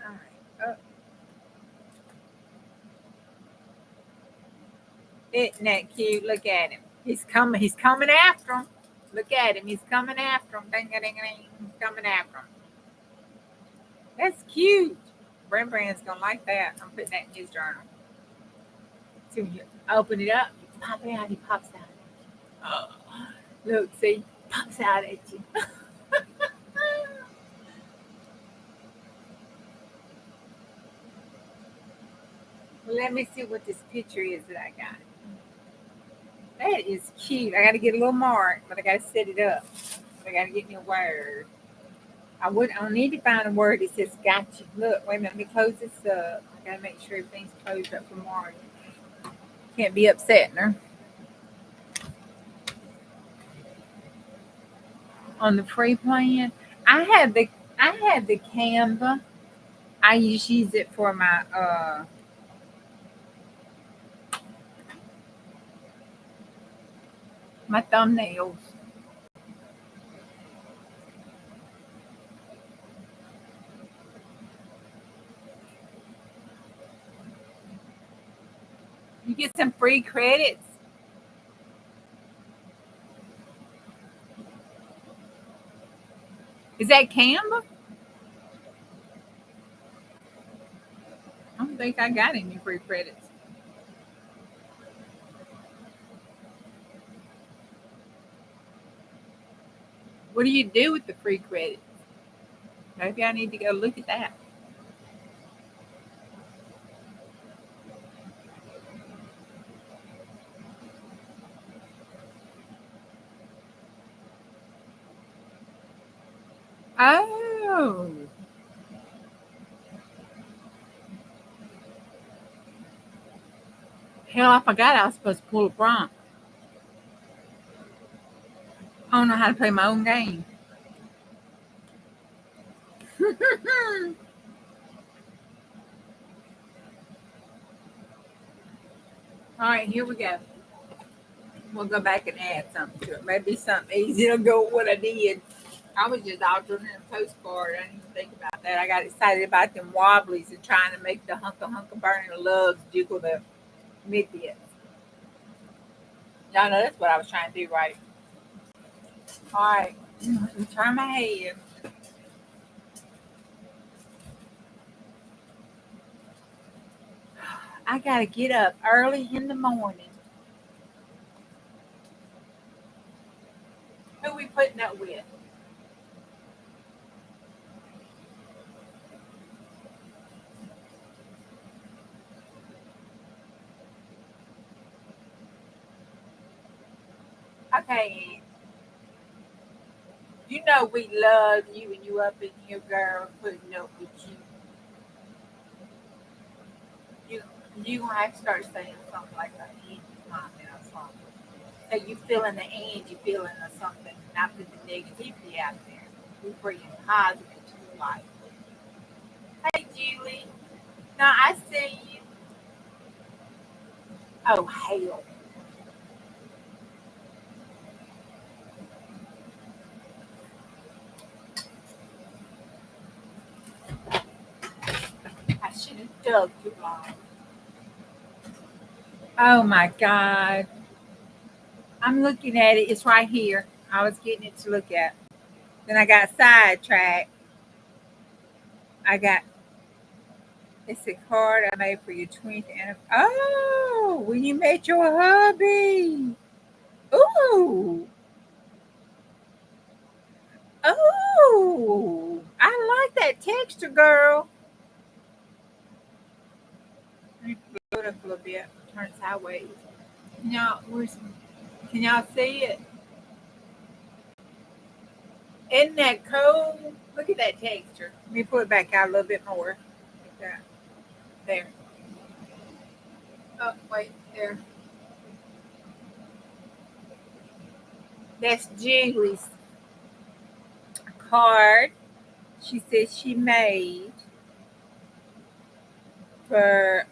All right. Isn't that cute? Look at him. He's coming. He's coming after him. Look at him. He's coming after him. Ding, ding, ding. He's coming after him. That's cute. Brand's gonna like that. I'm putting that in his journal. So when you open it up, you pop it out. He pops out. Oh, look, see, pops out at you. Let me see what this picture is that I got. That is cute. I got to get a little mark, but I got to set it up. I got to get me a word. I need to find a word that says gotcha. Look, wait a minute. Let me close this up. I got to make sure everything's closed up for Marty. Can't be upsetting her. On the free plan, I had the Canva. I just use it for my thumbnails. You get some free credits. Is that Canva? I don't think I got any free credits. What do you do with the free credits? Maybe I need to go look at that. Oh. Hell, I forgot I was supposed to pull a prompt. I don't know how to play my own game. All right, here we go. We'll go back and add something to it. Maybe something easy to go with what I did. I was just altering a postcard. I didn't even think about that. I got excited about them wobblies and trying to make the hunka burning loves jiggle the midgets. Y'all know that's what I was trying to do, right? All right, let me turn my head. I gotta get up early in the morning. Who we putting up with? Okay, you know we love you and you up in here, girl, putting up with you. You you gonna have to start saying something like that. Comment or something. So you feeling the Angie feeling or something, not put the negativity out there. We bring positive to your life. Hey Julie. No, I see you. Oh hell. I should have dug too long. Oh my God. I'm looking at it. It's right here. I was getting it to look at. Then I got sidetracked. I got it's a card I made for your 20th anniversary. Oh, when you met your hubby. Ooh. Oh, I like that texture, girl. Let me blow it up a little bit. Turn sideways. Can y'all see it? Isn't that cool? Look at that texture. Let me pull it back out a little bit more. Like that. There. Oh, wait, there. That's Julie's card. She said she made for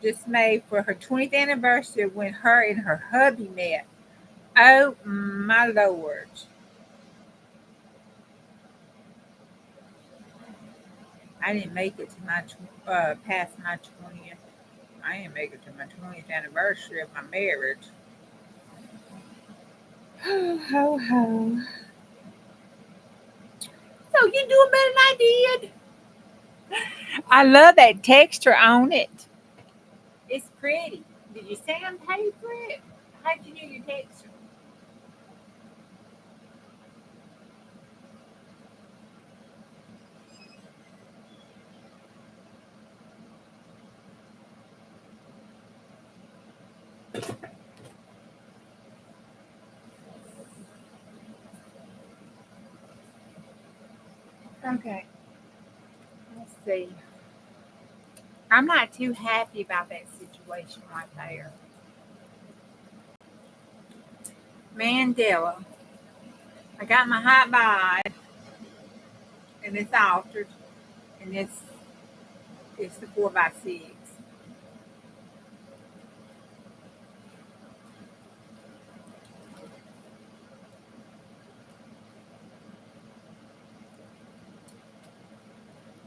just made for her 20th anniversary when her and her hubby met. Oh my lord. I didn't make it to my past my 20th. I didn't make it to my 20th anniversary of my marriage. Ho ho ho. So you doing better than I did. I love that texture on it. It's pretty. Did you sandpaper it? How'd you do your texture? Okay, let's see. I'm not too happy about that situation right there. Mandela. I got my hot bod and it's altered and it's the 4x6.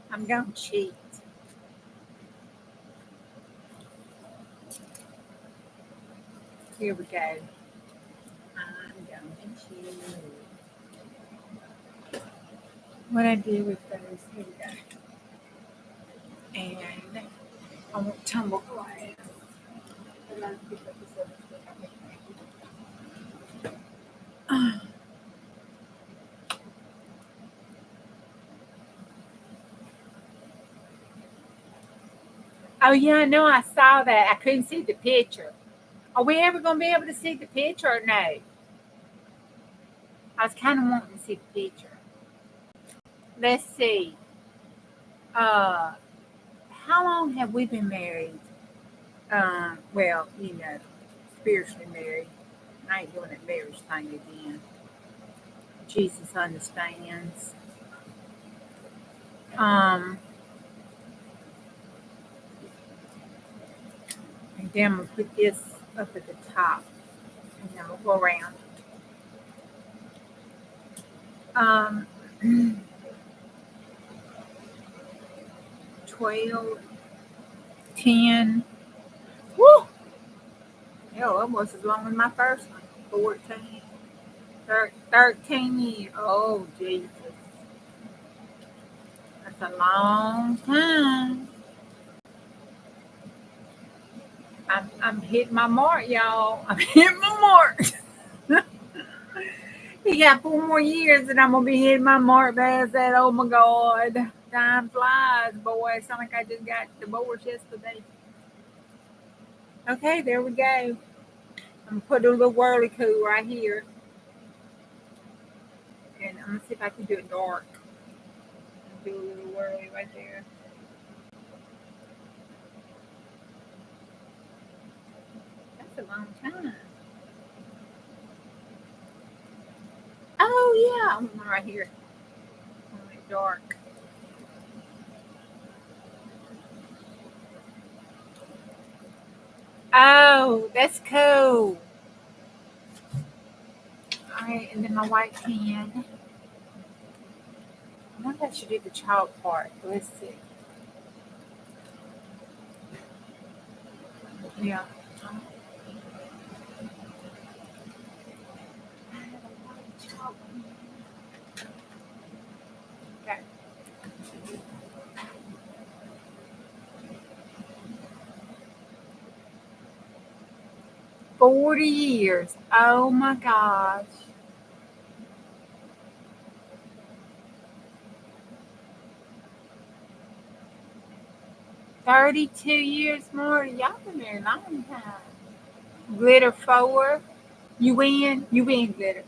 I'm gonna cheat. Here we go. I'm going to. What I do with those, here we go. And I won't tumble away. Oh, yeah, I know. I saw that. I couldn't see the picture. Are we ever going to be able to see the picture or no? I was kind of wanting to see the picture. Let's see. How long have we been married? Well, spiritually married. I ain't doing that marriage thing again. Jesus understands. Um, and then I'm gonna put this up at the top, and then we'll go around. 12, 10. Woo! Hell, almost as long as my first one. 14, 13 years. Oh, Jesus. That's a long time. I'm hitting my mark, y'all. I'm hitting my mark. He got 4 more years and I'm gonna be hitting my mark past that. Oh my God. Time flies, boy. It sounds like I just got divorced yesterday. Okay, there we go. I'm gonna put a little whirly-coo right here. And I'm gonna see if I can do it dark. Do a little whirly right there. That's a long time. Oh yeah, I'm right here. I'm it dark. Oh, that's cool. All right, and then my white pen. I wonder if I should do the chalk part. Let's see. Yeah. I have a white chalk pen. Okay. 40 years. Oh my gosh. 32 years more. Y'all been married a long time. Glitter 4. You win. You win, Glitter.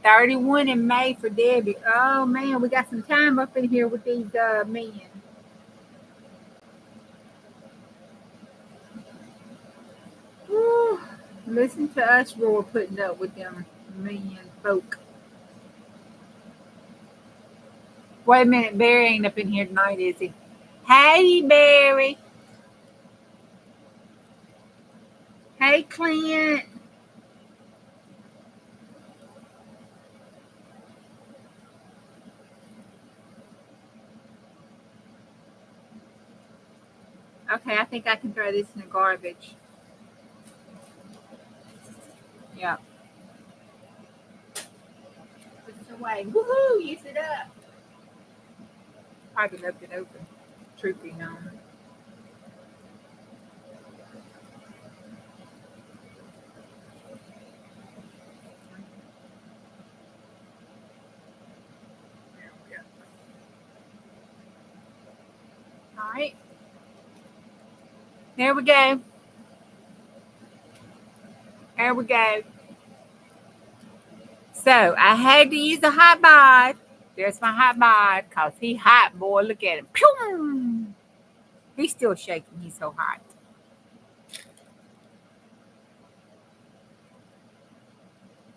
31 in May for Debbie. Oh man, we got some time up in here with these men. Whew. Listen to us roar putting up with them men folk. Wait a minute, Barry ain't up in here tonight, is he? Hey, Barry. Hey, Clint. Okay, I think I can throw this in the garbage. Yeah. Put it away. Woohoo! Use it up. Probably left it open. Truth be known. There we go. All right. There we go. There we go. So I had to use a hot bod. There's my hot bod because he hot, boy. Look at him. Pew! He's still shaking. He's so hot.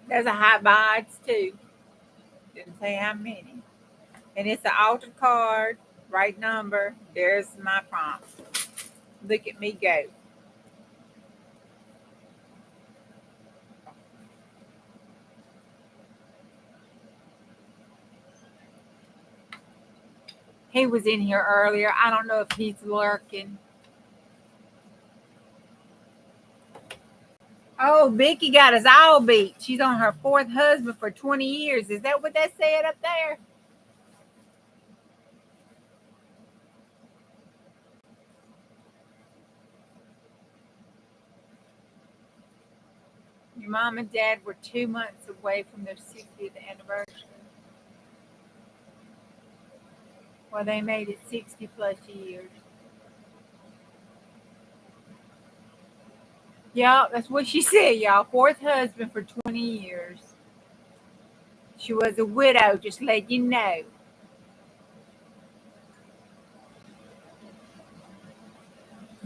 There's a hot bods too. Didn't say how many. And it's an altered card, right number. There's my prompt. Look at me go. He was in here earlier. I don't know if he's lurking. Oh, Vicky got us all beat. She's on her fourth husband for 20 years. Is that what that said up there? Your mom and dad were 2 months away from their 60th anniversary. Well, they made it 60 plus years. Yeah, that's what she said, y'all. Fourth husband for 20 years. She was a widow, just let you know.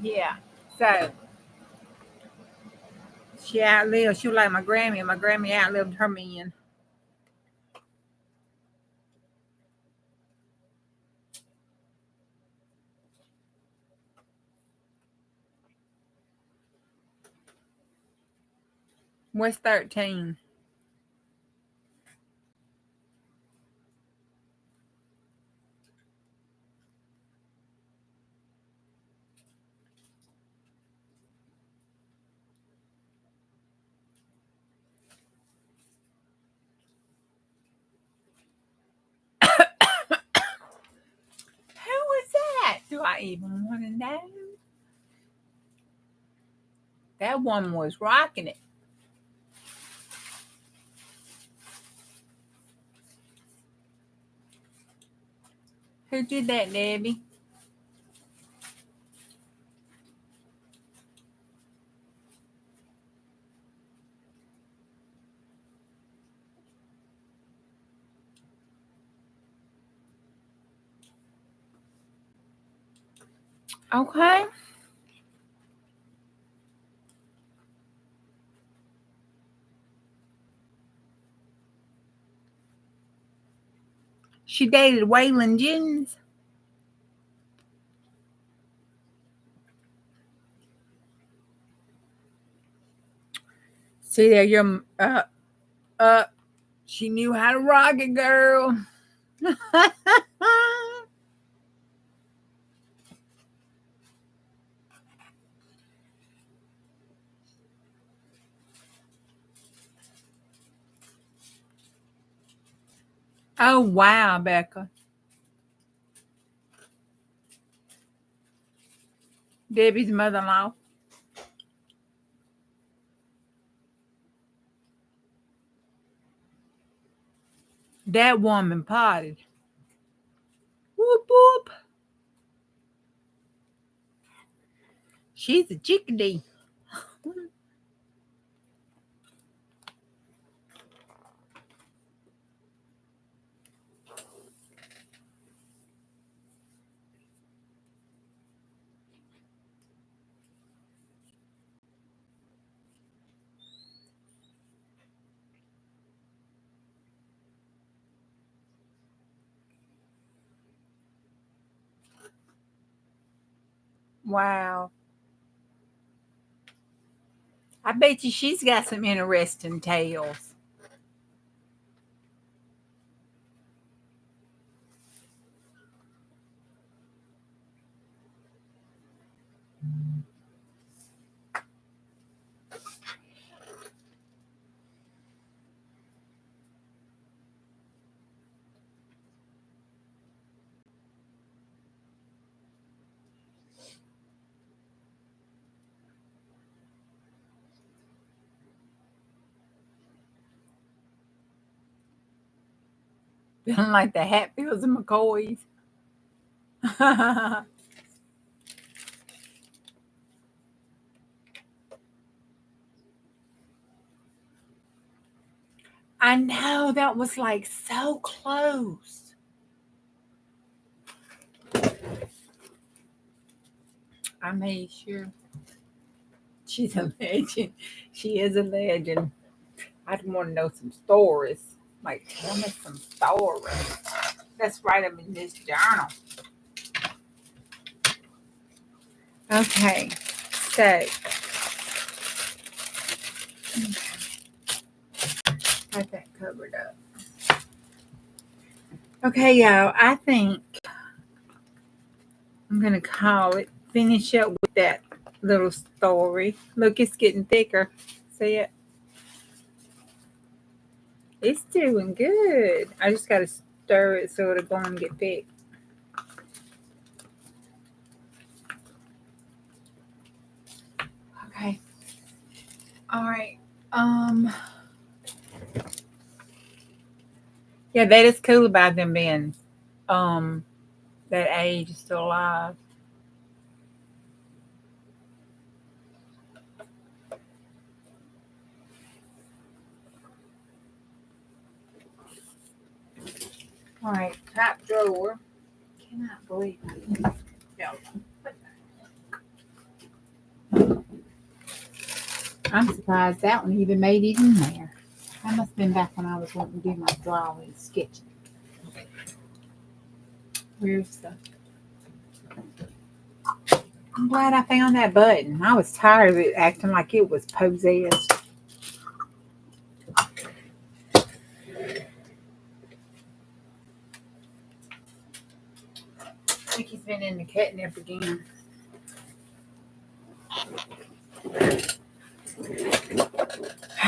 Yeah. So she outlived, she was like my Grammy, and my Grammy outlived her man. What's 13? Who was that? Do I even want to know? That woman was rocking it. Who did that, Debbie? Okay. She dated Waylon Jennings. See there, your she knew how to rock it, girl. Oh wow, Becca. Debbie's mother-in-law. That woman potted. Whoop whoop. She's a chickadee. Wow. I bet you she's got some interesting tales. Like the Hatfields and McCoys. I know, that was like so close. I made sure. She's a legend. She is a legend. I'd want to know some stories. Like, tell me some stories. Let's write them in this journal. Okay, so got that covered up. Okay, y'all, I think I'm going to call it, finish up with that little story. Look, it's getting thicker. see it? It's doing good. I just got to stir it so it'll go and get thick. Okay. All right. Yeah, that is cool about them being that age is still alive. All right, top drawer. Cannot believe it. I'm surprised that one even made it in there. That must have been back when I was wanting to do my drawing sketching. Where's the... I'm glad I found that button. I was tired of it acting like it was possessed. I think he's been in the catnip again.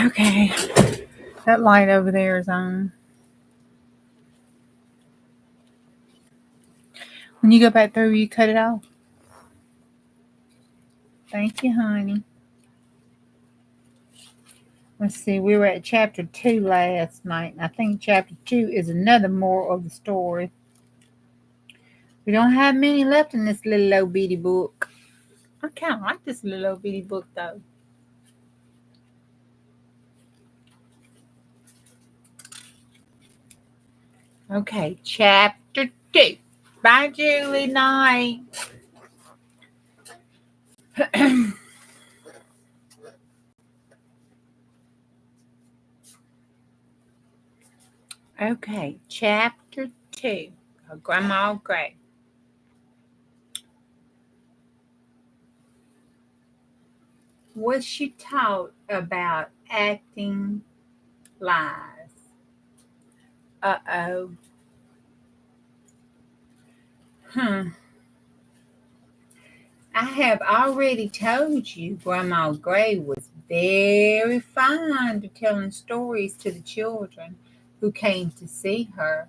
Okay. That light over there is on. When you go back through, you cut it off. Thank you, honey. Let's see, we were at chapter 2 last night, and I think chapter 2 is another moral of the story. We don't have many left in this little old bitty book. I kind of like this little old bitty book, though. Okay, chapter 2. Bye, Julie. Night. Okay, chapter 2. Grandma Gray. Was she taught about acting lies? Uh-oh. I have already told you Grandma Gray was very fond of telling stories to the children who came to see her.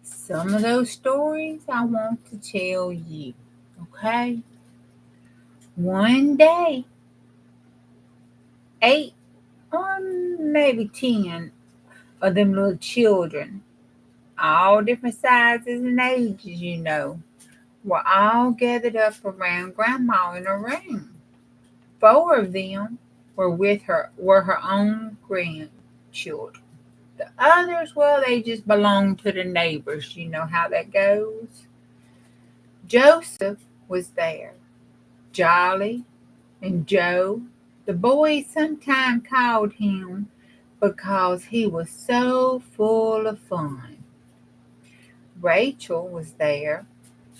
Some of those stories I want to tell you, okay? One day, 8 or maybe 10 of them little children, all different sizes and ages, were all gathered up around Grandma in a room. 4 of them were her own grandchildren. The others, well, they just belonged to the neighbors. You know how that goes. Joseph was there. Jolly and Joe. The boys sometimes called him because he was so full of fun. Rachel was there.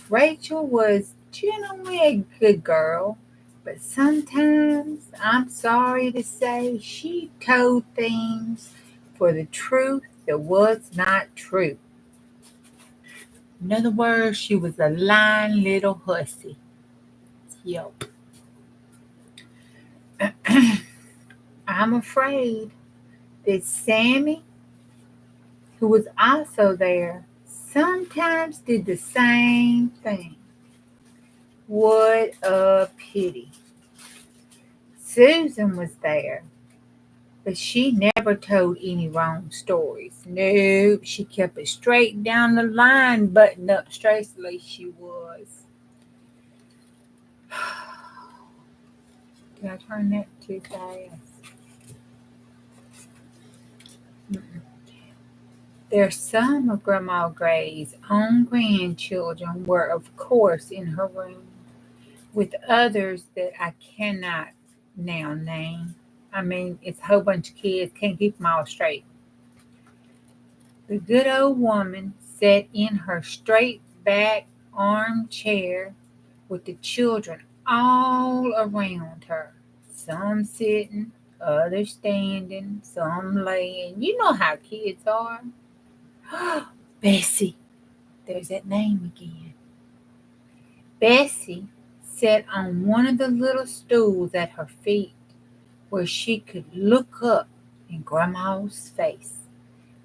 Rachel was generally a good girl, but sometimes, I'm sorry to say, she told things for the truth that was not true. In other words, she was a lying little hussy. Yep. I'm afraid that Sammy, who was also there, sometimes did the same thing. What a pity. Susan was there, but she never told any wrong stories. Nope, she kept it straight down the line, buttoned up straight-laced she was. Did I turn that too fast? There some of Grandma Gray's own grandchildren were, of course, in her room, with others that I cannot now name. I mean, it's a whole bunch of kids, can't keep them all straight. The good old woman sat in her straight back armchair with the children all around her, some sitting, others standing, some laying. You know how kids are. Bessie, there's that name again. Bessie sat on one of the little stools at her feet where she could look up in Grandma's face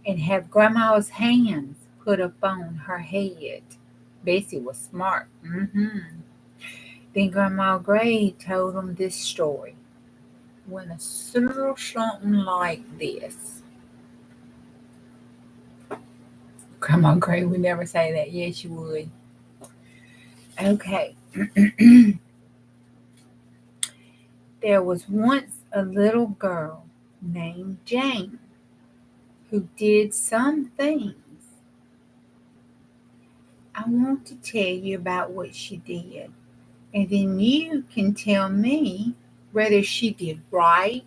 and have Grandma's hands put upon her head. Bessie was smart. Then Grandma Gray told them this story. Went a little something like this. Grandma Gray would never say that. Yes, she would. Okay. There was once a little girl named Jane who did some things. I want to tell you about what she did, and then you can tell me whether she did right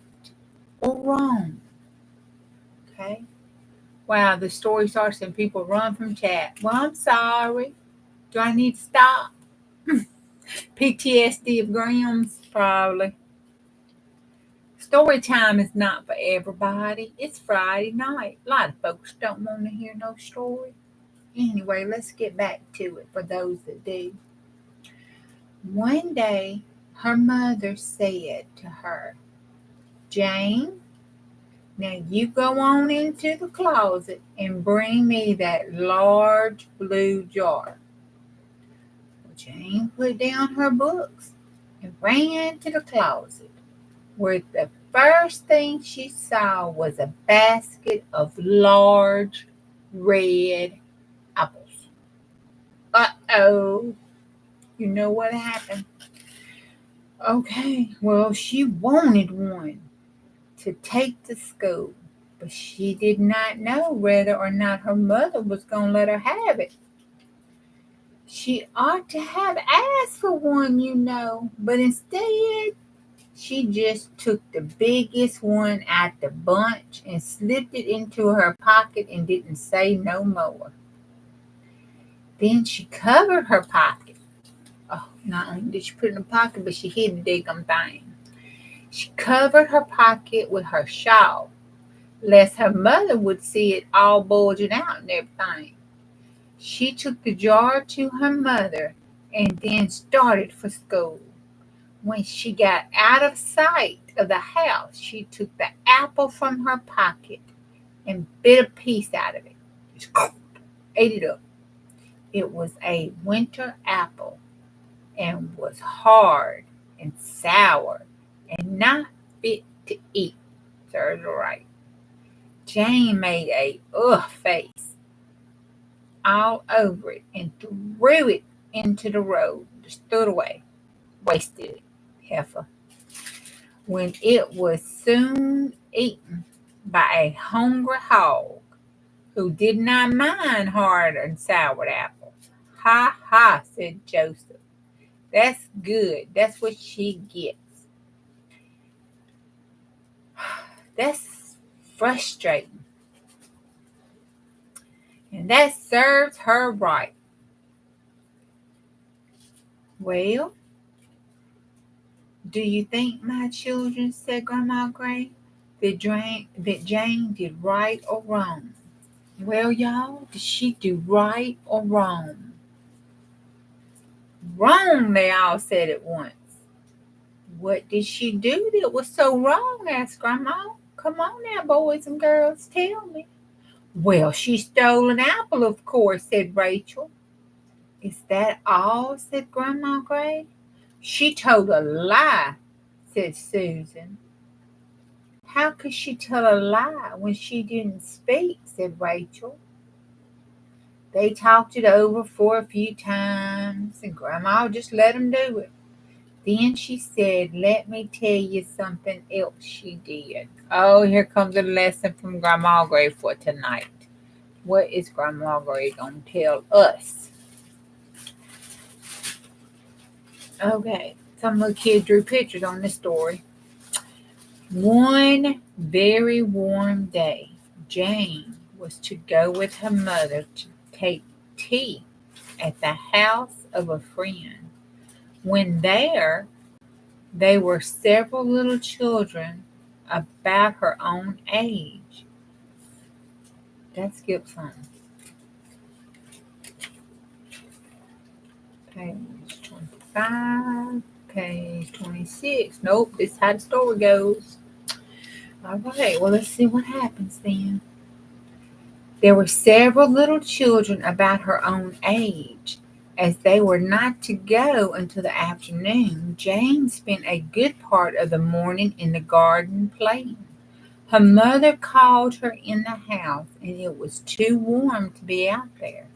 or wrong. Okay? Wow, the story starts and people run from chat. Well, I'm sorry. Do I need to stop? PTSD of Grams, probably. Story time is not for everybody. It's Friday night. A lot of folks don't want to hear no story. Anyway, let's get back to it for those that do. One day, her mother said to her, Jane, now you go on into the closet and bring me that large blue jar. Jane put down her books and ran to the closet, where the first thing she saw was a basket of large red apples. Uh-oh. You know what happened? Okay, well, she wanted one to take to school, but she did not know whether or not her mother was going to let her have it. She ought to have asked for one, but instead, she just took the biggest one out the bunch and slipped it into her pocket and didn't say no more. Then she covered her pocket. Oh, not only did she put it in the pocket, but she hid the daggum thing. She covered her pocket with her shawl, lest her mother would see it all bulging out and everything. She took the jar to her mother and then started for school. When she got out of sight of the house, she took the apple from her pocket and bit a piece out of it. Just ate it up. It was a winter apple and was hard and sour and not fit to eat. Serves her right. Jane made a face all over it and threw it into the road. Just threw it away. Wasted it. Heifer. When it was soon eaten by a hungry hog who did not mind hard and sour apples. Ha ha, said Joseph. That's good. That's what she gets. That's frustrating. And that serves her right. Well, do you think, my children, said Grandma Gray, that Jane did right or wrong? Well, y'all, did she do right or wrong? Wrong, they all said at once. What did she do that was so wrong? Asked Grandma. Come on now, boys and girls, tell me. Well, she stole an apple, of course, said Rachel. Is that all? Said Grandma Gray. She told a lie, said Susan. How could she tell a lie when she didn't speak? Said Rachel. They talked it over for a few times, and Grandma just let them do it. Then she said, let me tell you something else she did. Oh, here comes a lesson from Grandma Gray for tonight. What is Grandma Gray going to tell us? Okay, some little kid drew pictures on this story. One very warm day, Jane was to go with her mother to take tea at the house of a friend. When there were several little children about her own age. That skipped some. Page 25, page 26. Nope, this is how the story goes. All right, well, let's see what happens then. There were several little children about her own age. As they were not to go until the afternoon, Jane spent a good part of the morning in the garden playing. Her mother called her in the house, and it was too warm to be out there.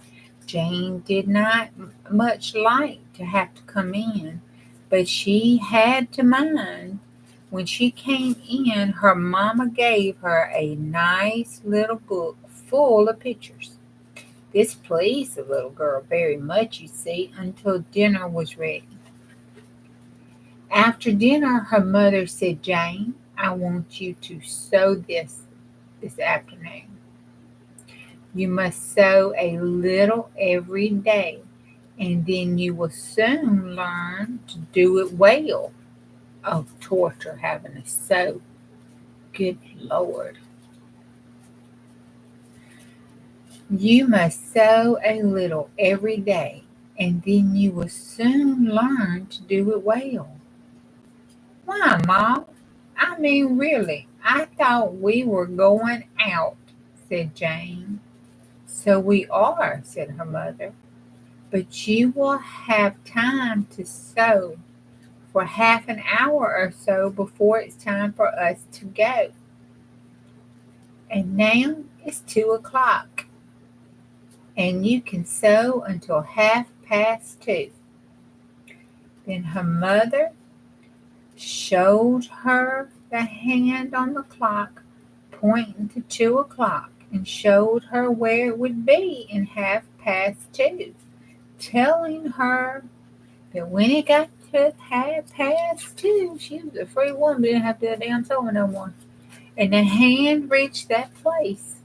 Jane did not much like to have to come in, but she had to mind. When she came in, her mamma gave her a nice little book full of pictures. This pleased the little girl very much, you see, until dinner was ready. After dinner, her mother said, Jane, I want you to sew this afternoon. You must sew a little every day, and then you will soon learn to do it well. Oh, torture having to sew. Good Lord. You must sew a little every day, and then you will soon learn to do it well. Why, Ma? I mean, really, I thought we were going out, said Jane. So we are, said her mother, but you will have time to sew for half an hour or so before it's time for us to go. And now it's 2 o'clock, and you can sew until 2:30. Then her mother showed her the hand on the clock pointing to 2 o'clock and showed her where it would be in 2:30, telling her that when it got to 2:30, she was a free woman, didn't have to do a damn sewing no more. And the hand reached that place,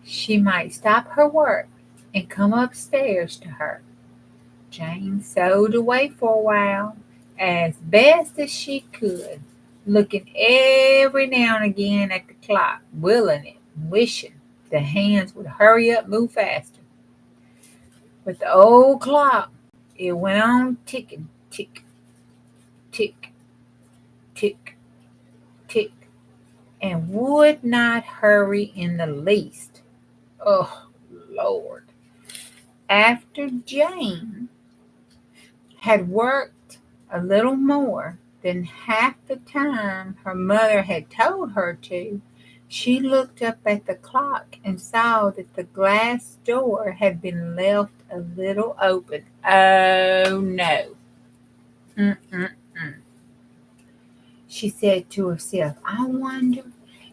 she might stop her work and come upstairs to her. Jane sewed away for a while, as best as she could, looking every now and again at the clock, willing it, wishing the hands would hurry up, move faster. But the old clock, it went on ticking, tick, tick, tick, tick, and would not hurry in the least. Oh, Lord. After Jane had worked a little more than half the time her mother had told her to, she looked up at the clock and saw that the glass door had been left a little open. Oh no. Mm-mm-mm. She said to herself, I wonder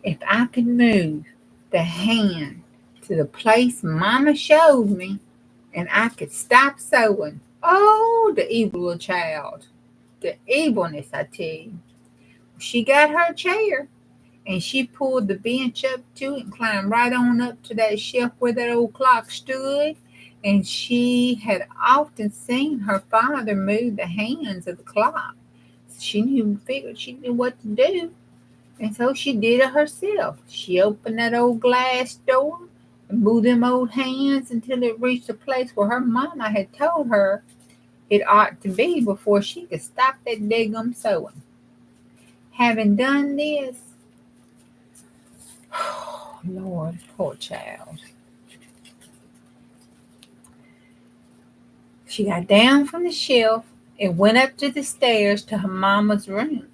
if I could move the hand to the place Mama showed me and I could stop sewing. Oh, the evil little child. The evilness, I tell you. She got her chair and she pulled the bench up to it and climbed right on up to that shelf where that old clock stood. And she had often seen her father move the hands of the clock. Figured she knew what to do. And so she did it herself. She opened that old glass door and moved them old hands until it reached a place where her mama had told her it ought to be before she could stop that daggum sewing. Having done this, oh Lord, poor child. She got down from the shelf and went up to the stairs to her mama's room.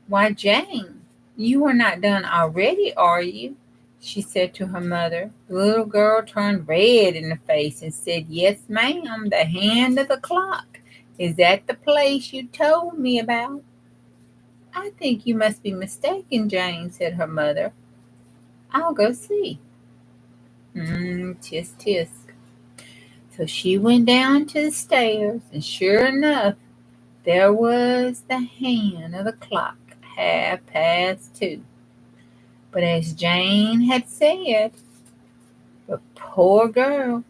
Why, Jane, you are not done already, are you? She said to her mother. The little girl turned red in the face and said, Yes, ma'am, the hand of the clock is at the place you told me about. I think you must be mistaken, Jane, said her mother. I'll go see. Tisk, tisk. So she went down to the stairs, and sure enough, there was the hand of the clock, 2:30. But as Jane had said, the poor girl,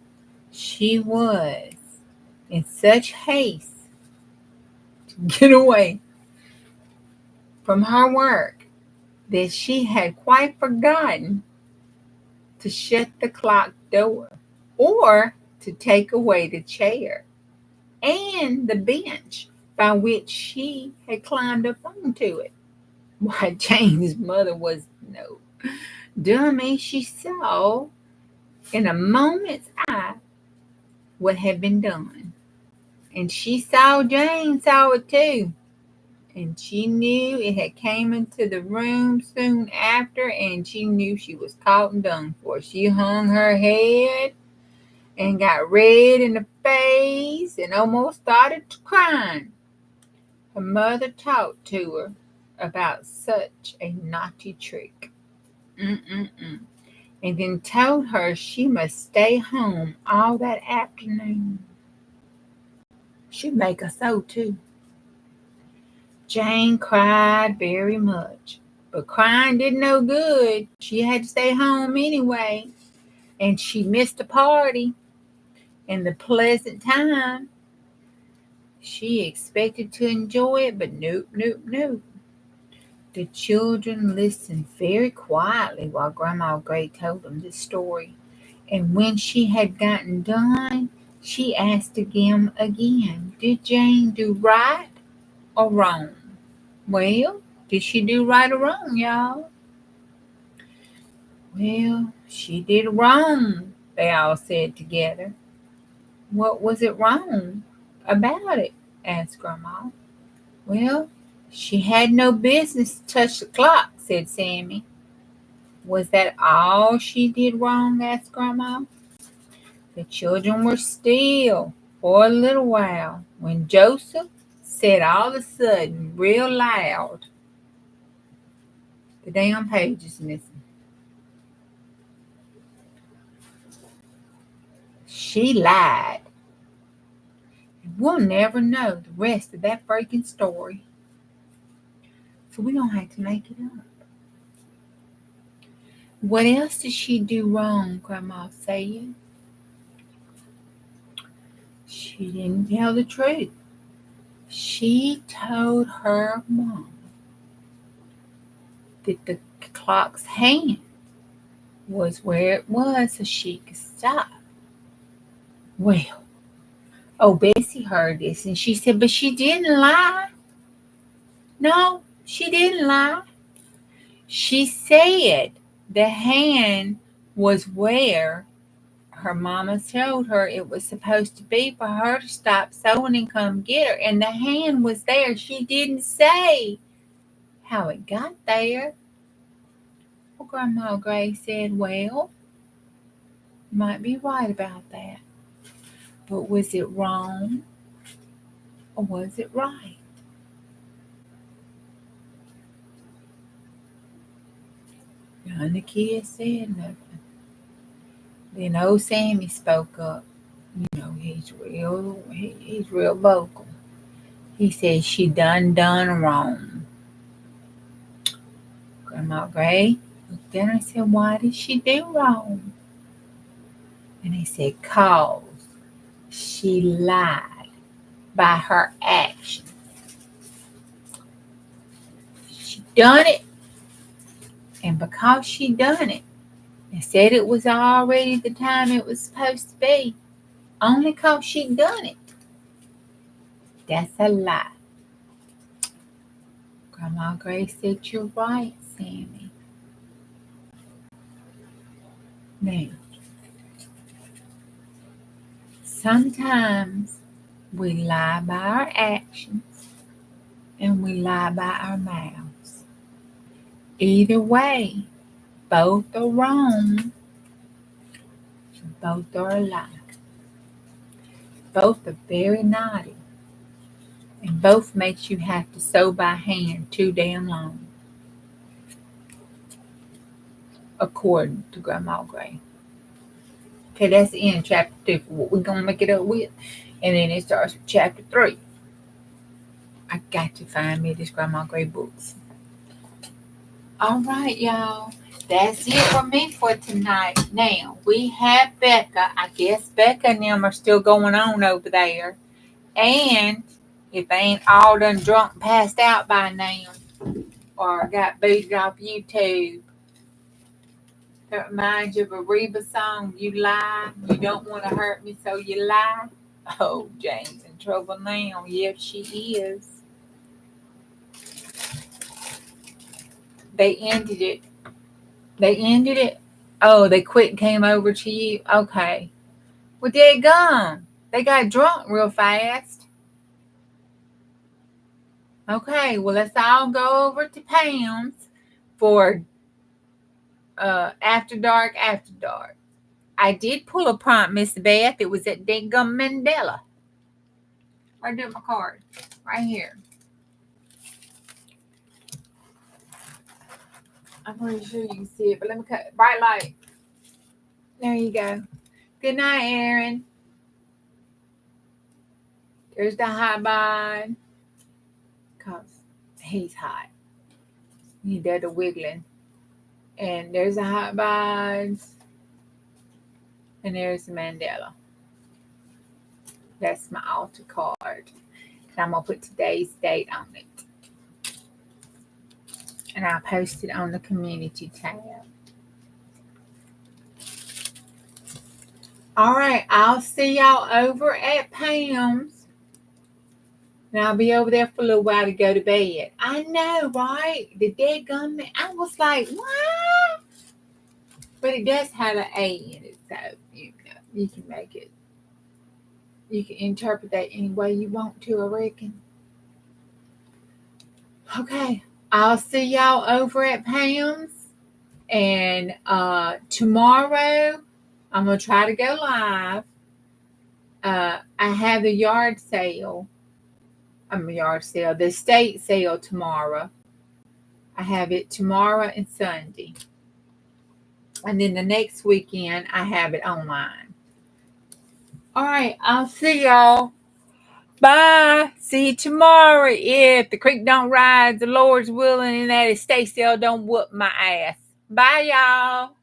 she was in such haste to get away from her work that she had quite forgotten to shut the clock door or to take away the chair and the bench by which she had climbed up onto it. Why, Jane's mother was no dummy. She saw in a moment's eye what had been done. And she saw Jane saw it too. And she knew it had came into the room soon after, and she knew she was caught and done for. She hung her head and got red in the face and almost started crying. Her mother talked to her about such a naughty trick. And then told her she must stay home all that afternoon. She'd make her so too. Jane cried very much, but crying did no good. She had to stay home anyway, and she missed the party and the pleasant time. She expected to enjoy it, but nope. The children listened very quietly while Grandma Gray told them this story. And when she had gotten done, she asked again, did Jane do right or wrong? Well, did she do right or wrong, y'all? Well, she did wrong, they all said together. What was it wrong about it? Asked Grandma. Well, she had no business to touch the clock, said Sammy. Was that all she did wrong? Asked Grandma. The children were still for a little while when Joseph said all of a sudden, real loud, the damn page is missing. She lied. We'll never know the rest of that freaking story. So we don't have to make it up. What else did she do wrong, Grandma said? She didn't tell the truth. She told her mom that the clock's hand was where it was so she could stop. Well, Bessie heard this and she said, but she didn't lie. No, she didn't lie. She said the hand was where her mama told her it was supposed to be for her to stop sewing and come get her. And the hand was there. She didn't say how it got there. Well, Grandma Gray said, well, you might be right about that. But was it wrong or was it right? None of the kids said nothing. Then old Sammy spoke up. You know, he's real vocal. He said she done wrong. Grandma Gray looked at her and said, why did she do wrong? And he said, cause she lied by her actions. She done it, and because she done it, and said it was already the time it was supposed to be, only cause she done it, that's a lie. Grandma Gray said, you're right, Sammy. Now, sometimes we lie by our actions and we lie by our mouths. Either way, both are wrong. Both are a lie. Both are very naughty. And both makes you have to sew by hand too damn long. According to Grandma Gray. Okay, that's the end of chapter 2 for what we're going to make it up with. And then it starts with chapter 3. I got to find me this Grandma Gray books. All right, y'all. That's it for me for tonight. Now, we have Becca. I guess Becca and them are still going on over there. And if they ain't all done drunk, passed out by now, or got booted off YouTube, that reminds you of a Reba song, You Lie, You Don't Want to Hurt Me, So You Lie. Oh, Jane's in trouble now. Yes, she is. They ended it. They ended it. Oh, they quit and came over to you. Okay. Well, they're gone. They got drunk real fast. Okay. Well, let's all go over to Pam's for after dark. After dark. I did pull a prompt, Miss Beth. It was at Dingum Mandela. Where'd I do my card? Right here. I'm pretty sure you can see it, but let me cut bright light. There you go. Good night, Aaron. There's the hot bod. Cause he's hot. He did the wiggling. And there's the hot bods. And there's the Mandela. That's my altar card. And I'm going to put today's date on it. And I'll post it on the community tab. All right. I'll see y'all over at Pam's. And I'll be over there for a little while to go to bed. I know, right? The dead gun. I was like, what? But it does have an A in it. So, you can make it. You can interpret that any way you want to, I reckon. Okay. I'll see y'all over at Pam's. And tomorrow, I'm going to try to go live. I have the yard sale. The estate sale tomorrow. I have it tomorrow and Sunday. And then the next weekend, I have it online. All right. I'll see y'all. Bye. See you tomorrow. If the creek don't rise, the Lord's willing, and that estate sale don't whoop my ass. Bye, y'all.